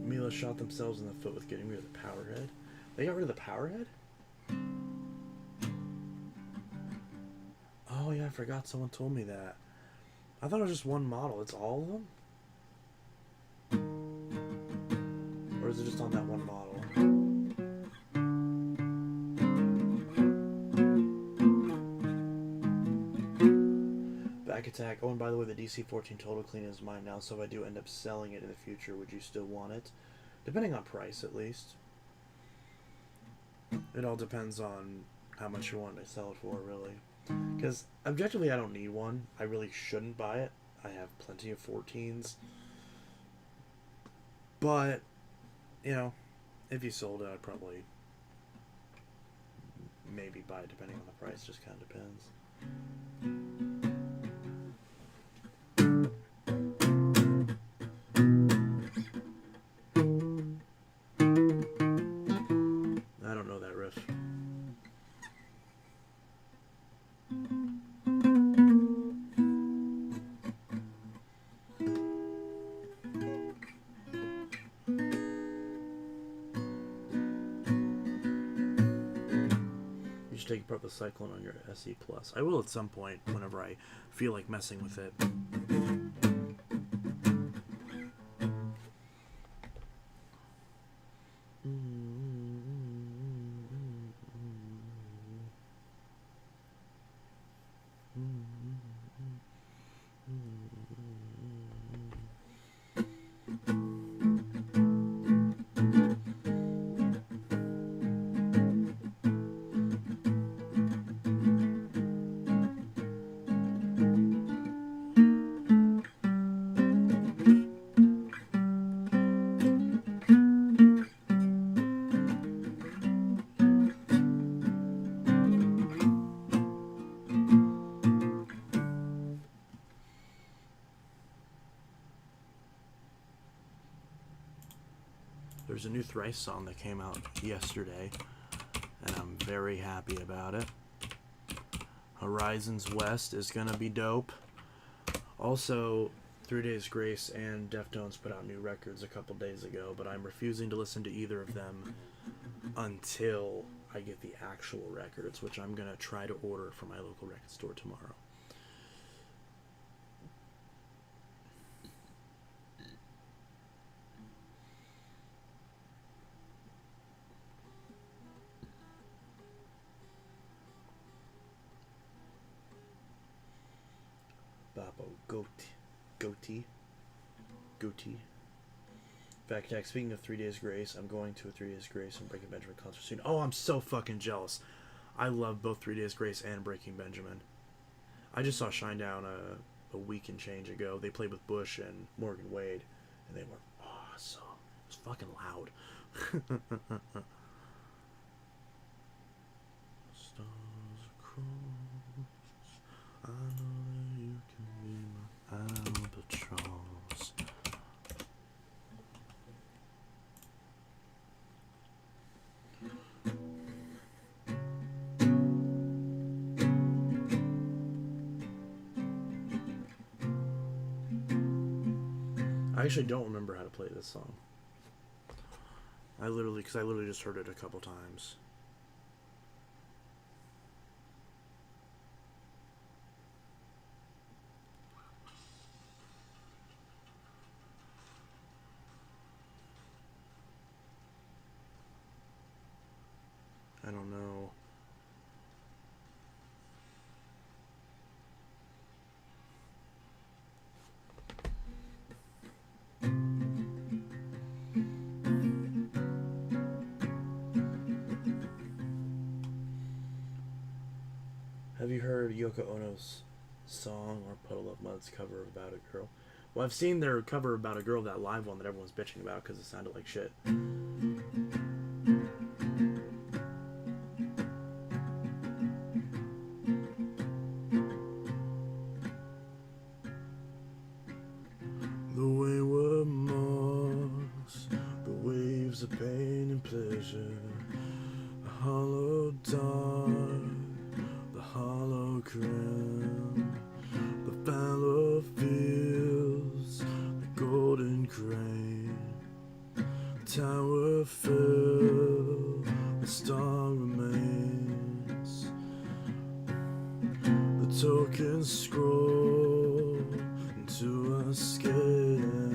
[SPEAKER 1] Mila shot themselves in the foot with getting rid of the power head. They got rid of the power head? Oh yeah, I forgot someone told me that. I thought it was just one model. It's all of them? Or is it just on that one model? Back attack. Oh, and by the way, the DC-14 Total Clean is mine now, so if I do end up selling it in the future, would you still want it? Depending on price, at least. It all depends on how much you want to sell it for, really. Because, objectively, I don't need one. I really shouldn't buy it. I have plenty of 14s. But, you know, if you sold it, I'd probably maybe buy it, depending on the price. Just kind of depends. I don't know that riff. You should take apart the Cyclone on your SE Plus. I will at some point, whenever I feel like messing with it. There's a new Thrice song that came out yesterday, and I'm very happy about it. Horizons West is gonna be dope. Also, 3 Days Grace and Deftones put out new records a couple days ago, but I'm refusing to listen to either of them until I get the actual records, which I'm gonna try to order from my local record store tomorrow. Babo Goatee. Fact check. Speaking of 3 Days Grace, I'm going to a 3 Days Grace and Breaking Benjamin concert soon. Oh, I'm so fucking jealous. I love both 3 Days Grace and Breaking Benjamin. I just saw Shinedown a week and change ago. They played with Bush and Morgan Wade, and they were awesome. It was fucking loud. Stars across, I know that you can be my albatross. I actually don't remember how to play this song. Because I literally just heard it a couple times. I don't know. Have you heard Yoko Ono's song or Puddle of Mud's cover of About a Girl? Well, I've seen their cover About a Girl, that live one that everyone's bitching about because it sounded like shit. The wayward moss, the waves of pain and pleasure, the hollow dark, the hollow crown, the fallow fields, the golden crane, the tower fell, the star remains, the token scroll into a scan.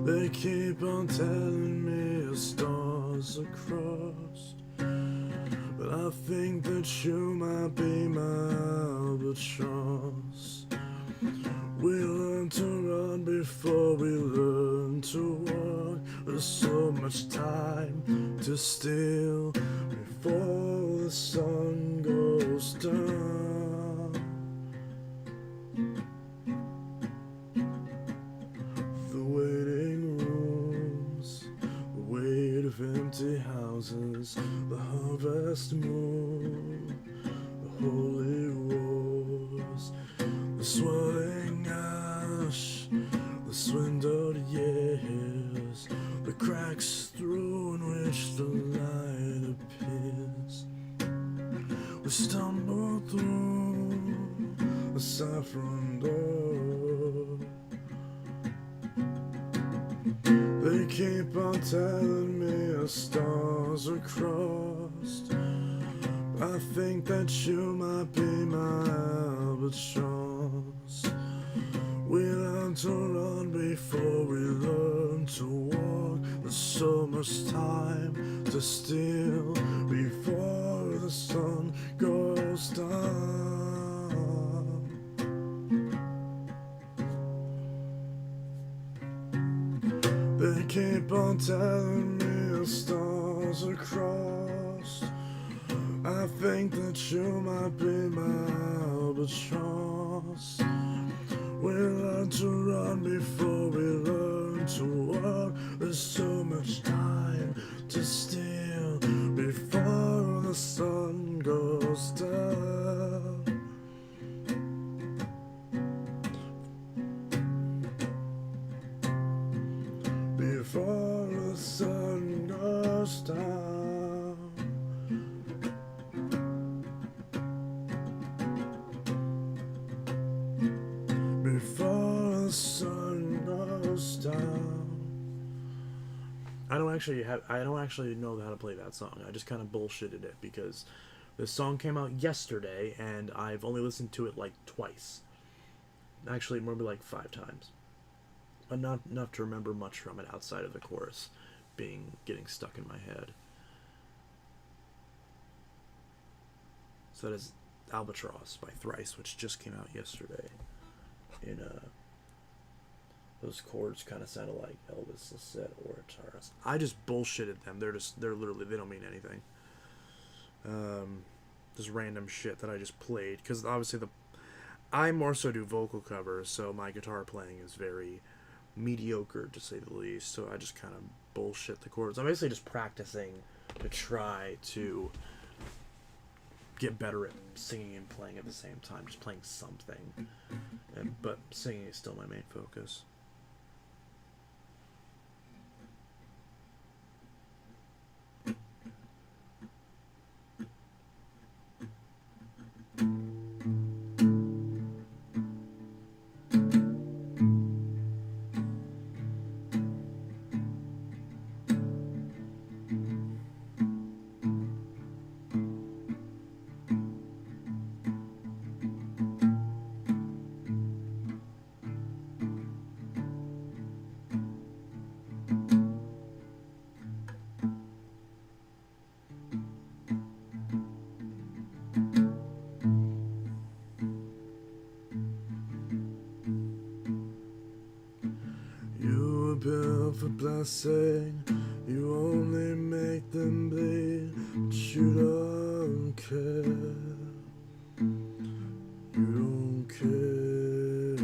[SPEAKER 1] They keep on telling me the stars are crossed, but I think that you might be my albatross. We learn to run before we learn to walk. There's so much time to steal before the sun goes down. The waiting rooms, the weight of empty houses, the harvest moon, the holy wars, the swirling ash, the swindled years, the cracks through in which the light appears. We stumble through the saffron door. They keep on telling me the stars are crossed. I think that you might be my albatross. We learn to run before we learn to walk. There's so much time to steal before the sun goes down. They keep on telling me the stars are crossed. I think that you might be my albatross. We learn to run before we learn to walk. There's so much time to steal before the sun goes down. Before the sun goes down. Before the sun goes down. I don't actually know how to play that song. I just kind of bullshitted it because this song came out yesterday and I've only listened to it like twice. Actually, maybe like 5 times. But not enough to remember much from it outside of the chorus getting stuck in my head. So that is Albatross by Thrice, which just came out yesterday. Those chords kind of sounded like Elvis Lisette or a guitarist. I just bullshitted them. They're literally, they don't mean anything. Just random shit that I just played, because obviously I more so do vocal covers, so my guitar playing is very mediocre to say the least. So I just kind of bullshit the chords. I'm basically just practicing to try to get better at singing and playing at the same time, just playing something. But singing is still my main focus. Built for blessing, you only make them bleed, but you don't care. You don't care.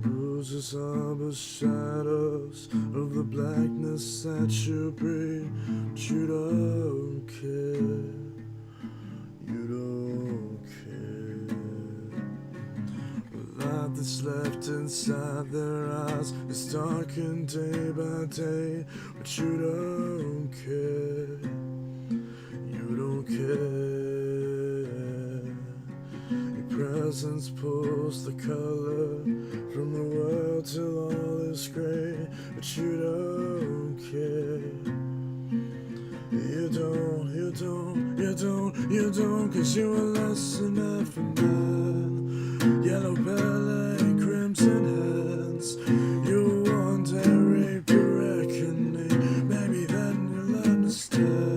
[SPEAKER 1] Bruises are but shadows of the blackness that you breathe, but you don't care. You don't care. The light that's left inside their eyes is darkened day by day, but you don't care. You don't care. Your presence pulls the color from the world till all is gray, but you don't care. You don't, you don't, you don't, you don't, 'cause you are less than half a man. Yellow belly and crimson hands. You one day reap your reckoning. Maybe then you'll understand.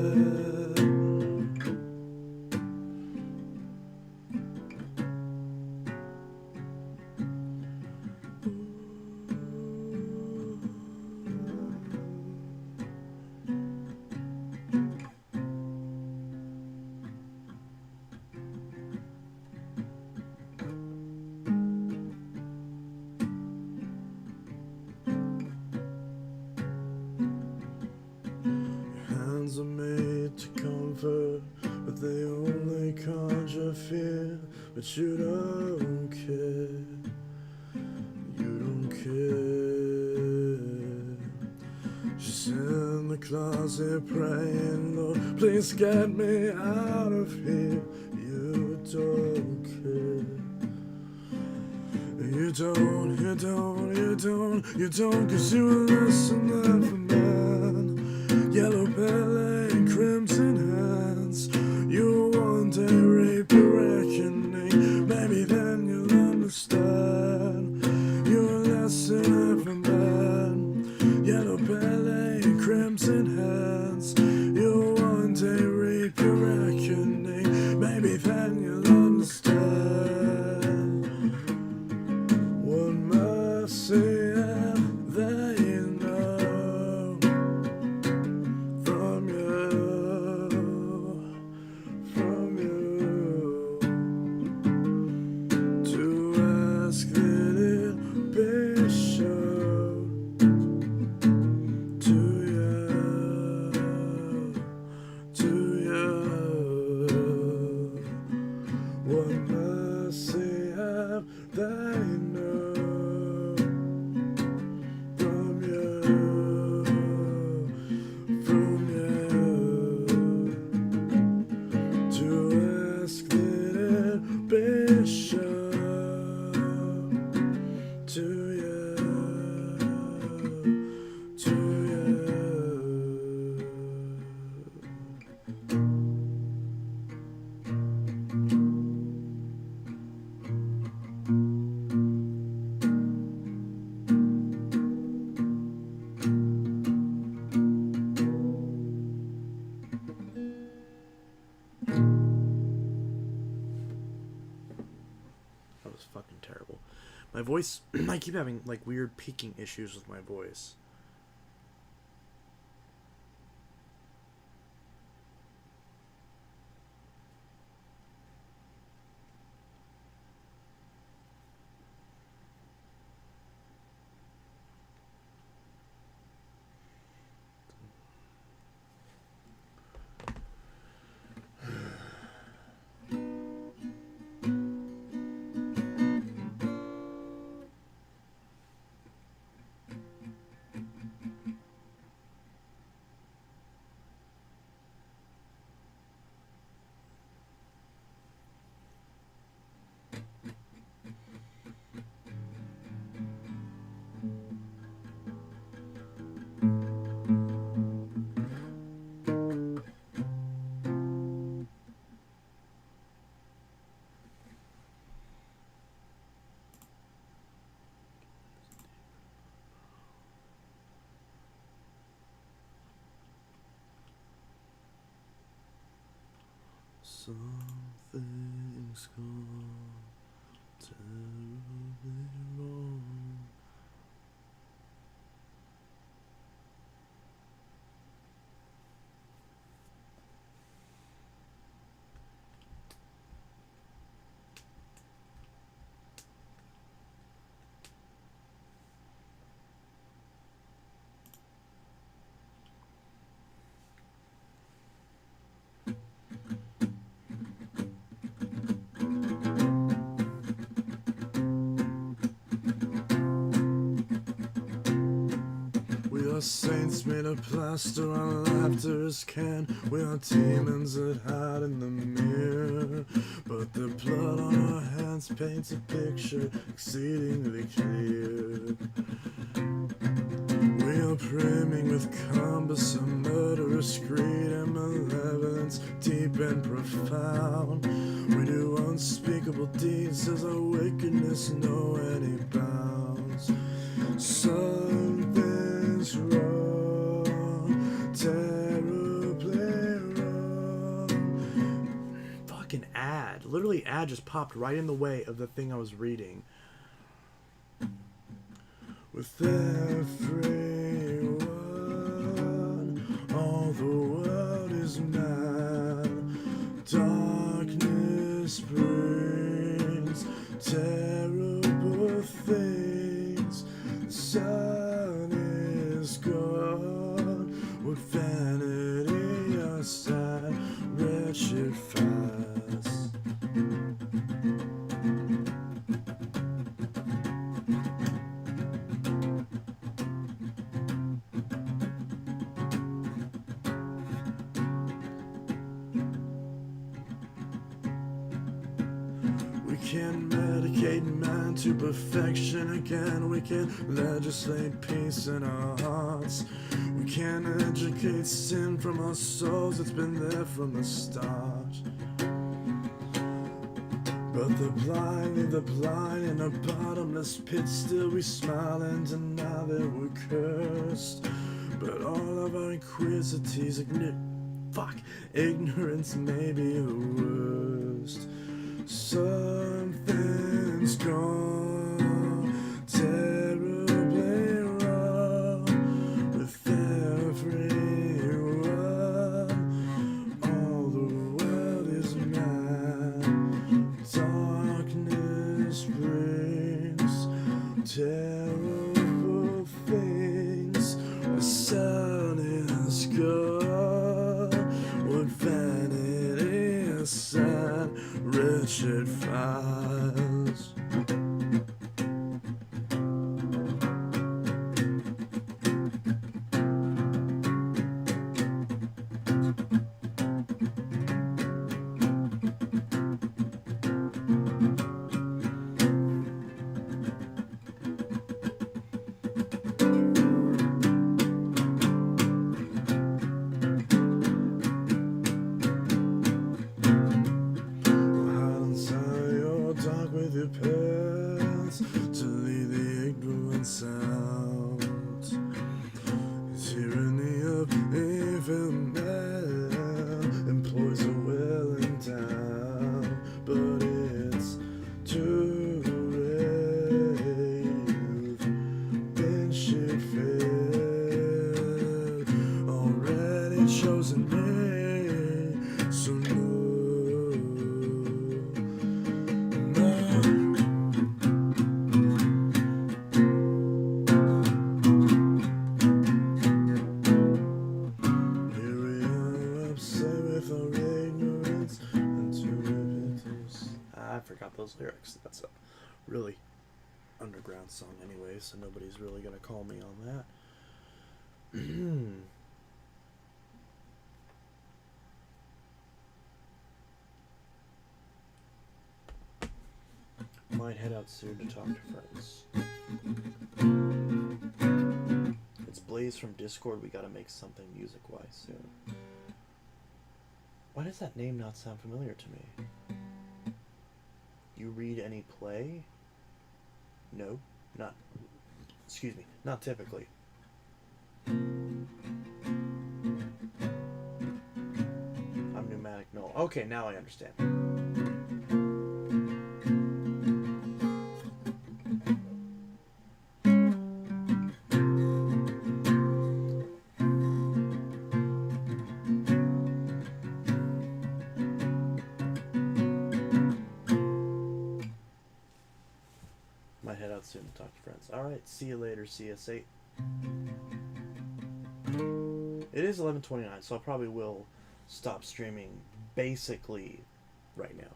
[SPEAKER 1] Hands are made to comfort, but they only conjure fear. But you don't care. You don't care. She's in the closet praying, Lord, please get me out of here. You don't care. You don't, you don't, you don't, you don't, 'cause you are less than half a man. Yellow belly and crimson hands. You one day reap your reckoning. Maybe then you'll understand. You're less than half a man. Yellow belly and crimson hands. You one day reap your reckoning. Maybe then you'll understand. One mercy and they know. From you, to ask that it be shown to you. voice, I keep having like weird peaking issues with my voice. Something's gone terribly wrong. We are saints made of plaster, our laughter is can. We are demons that hide in the mirror, but the blood on our hands paints a picture exceedingly clear. We are brimming with cumbersome murderous greed and malevolence, deep and profound. We do unspeakable deeds, does our wickedness know any bounds? Something's wrong, terribly wrong. Fucking ad. Literally ad just popped right in the way of the thing I was reading. With everyone, all the world is mad. Darkness brings terrible things. The sun is gone. What vanity are sad, wretched fast. We can medicate man to perfection again. We can legislate peace in our hearts. We can educate sin from our souls. It's been there from the start. But the blind leave the blind in a bottomless pit. Still we smile and deny that we're cursed. But all of our inquisities ignorance may be the worst. Something's gone terribly wrong with everyone. All the world is mad. Darkness brings terrible things. The sun is gone. What vanity is sad, wretched fires. losing me. So no, here we are, upset with our ignorance and to repentance. I forgot those lyrics. That's a really underground song anyway, so nobody's really gonna call me on that. Might head out soon to talk to friends. It's Blaze from Discord. We gotta make something music-wise soon. Why does that name not sound familiar to me? You read any play? No, not. Excuse me, not typically. I'm pneumatic. No. Okay, now I understand. Might head out soon to talk to friends. Alright, see you later, CS8. It is 11:29, so I probably will stop streaming basically right now.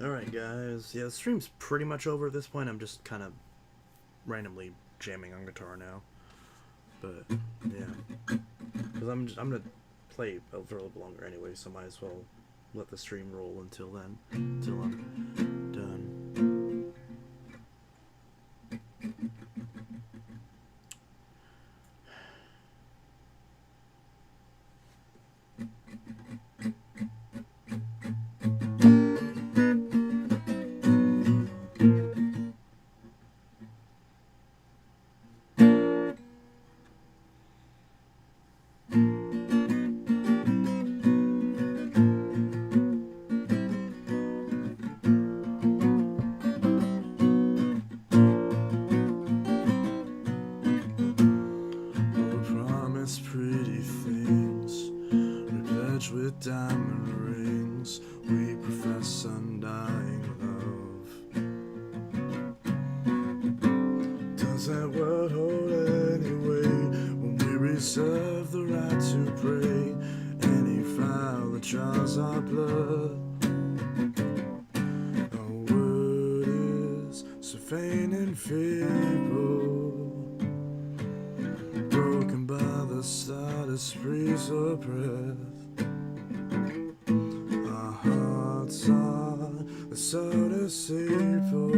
[SPEAKER 1] Alright guys, yeah, the stream's pretty much over at this point. I'm just kind of randomly jamming on guitar now. But, yeah. Because I'm going to play for a little bit longer anyway, so might as well let the stream roll until then. Until I'm done. Pretty things we pledge with diamond rings, we profess undying love. Does that word hold any weight when we reserve the right to pray any foul that draws our blood? Our word is so faint and feeble, broken by the slightest breeze or breath. Our hearts are so deceitful,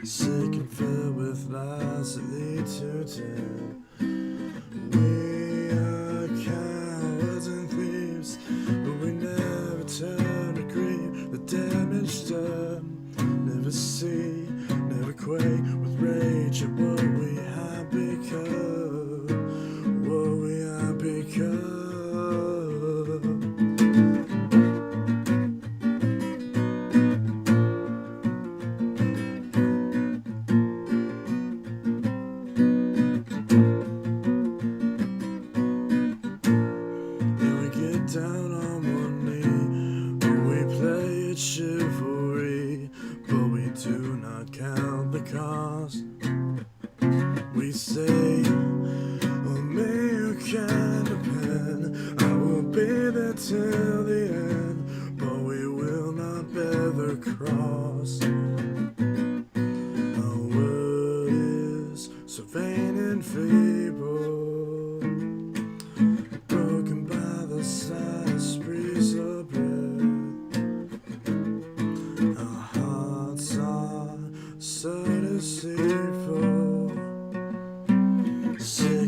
[SPEAKER 1] sick and filled with lies that lead to death. We are cowards and thieves, but we never turn to grieve the damage done. Never see, never quake with rage at what we have become, what we have become. And we get down on one knee when we play it chivalry, but we do not count the cost. We say, on me you can depend, I will be there till the end, but we will not bear the cross. Our word is so vain and feeble, broken by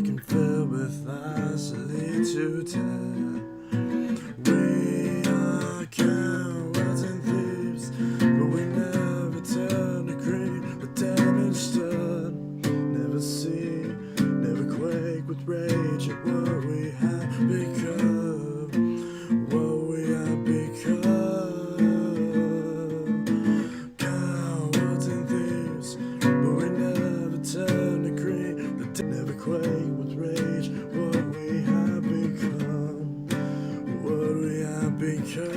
[SPEAKER 1] can fill with lies that lead to death. We are cowards and thieves, but we never turn to grief the damage done. Never see, never quake with rage at what we have become, what we have become. Cowards and thieves, but we never turn to grief the never quake with rage what we have become, what we have become.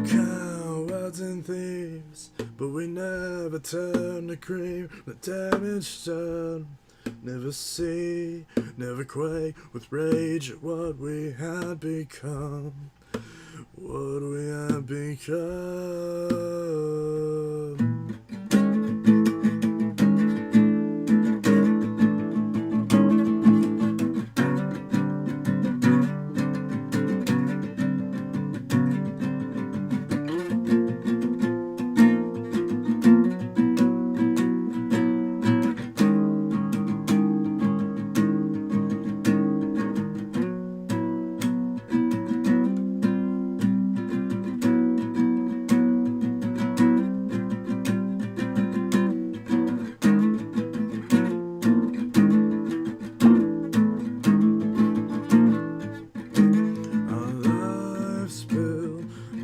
[SPEAKER 1] Cowards and thieves, but we never turn to grief the damage done. Never see, never quake with rage at what we had become, what we had become.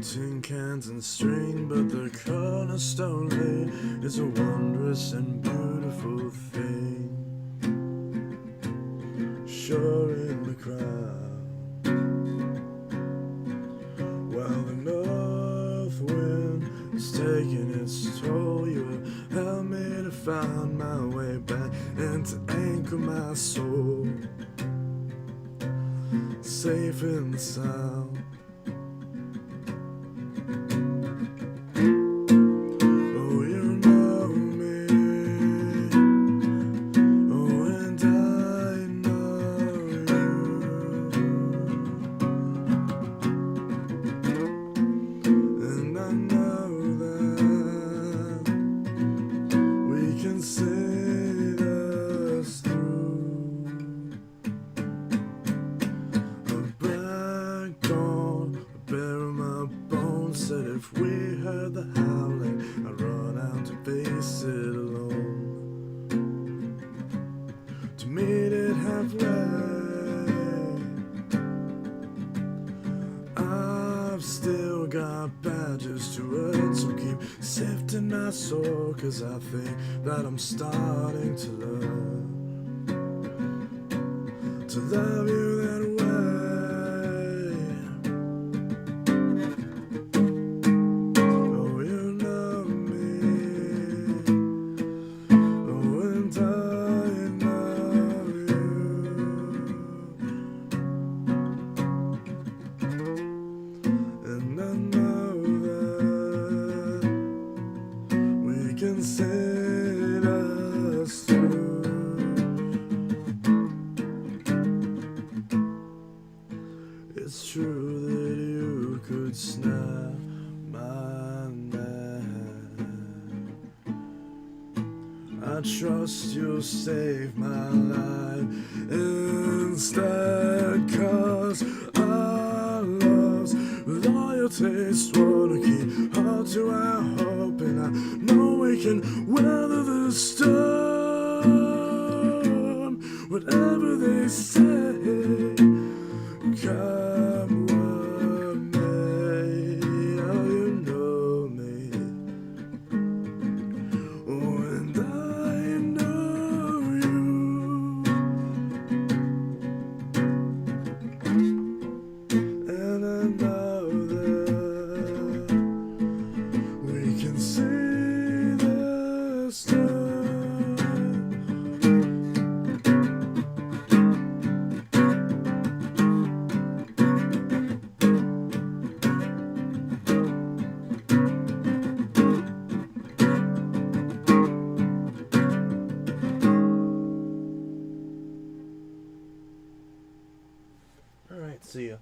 [SPEAKER 1] Tin cans and string, but the cornerstone is a wondrous and beautiful thing. Sure in the crowd, while the north wind is taking its toll, you have helped me to find my way back and to anchor my soul safe in the sound. See us through. A black dawn, a bear in my bones said if we heard the howling, I'd run out to face it alone, to meet it halfway. I've still got badges to earn, so keep sifting my soul, 'cause I think that I'm starting to learn to love you that way. Oh, you love me. Oh, and I love you. And I know that we can set us through. It's true that you could snap my neck. I trust you'll save my life instead, 'cause our love's loyalty's wanna keep hard to our hope, and I know we can weather the storm, whatever they say, come what may. Oh, you know me. Oh, and I know you. And I know that we can see this time. All right, see ya.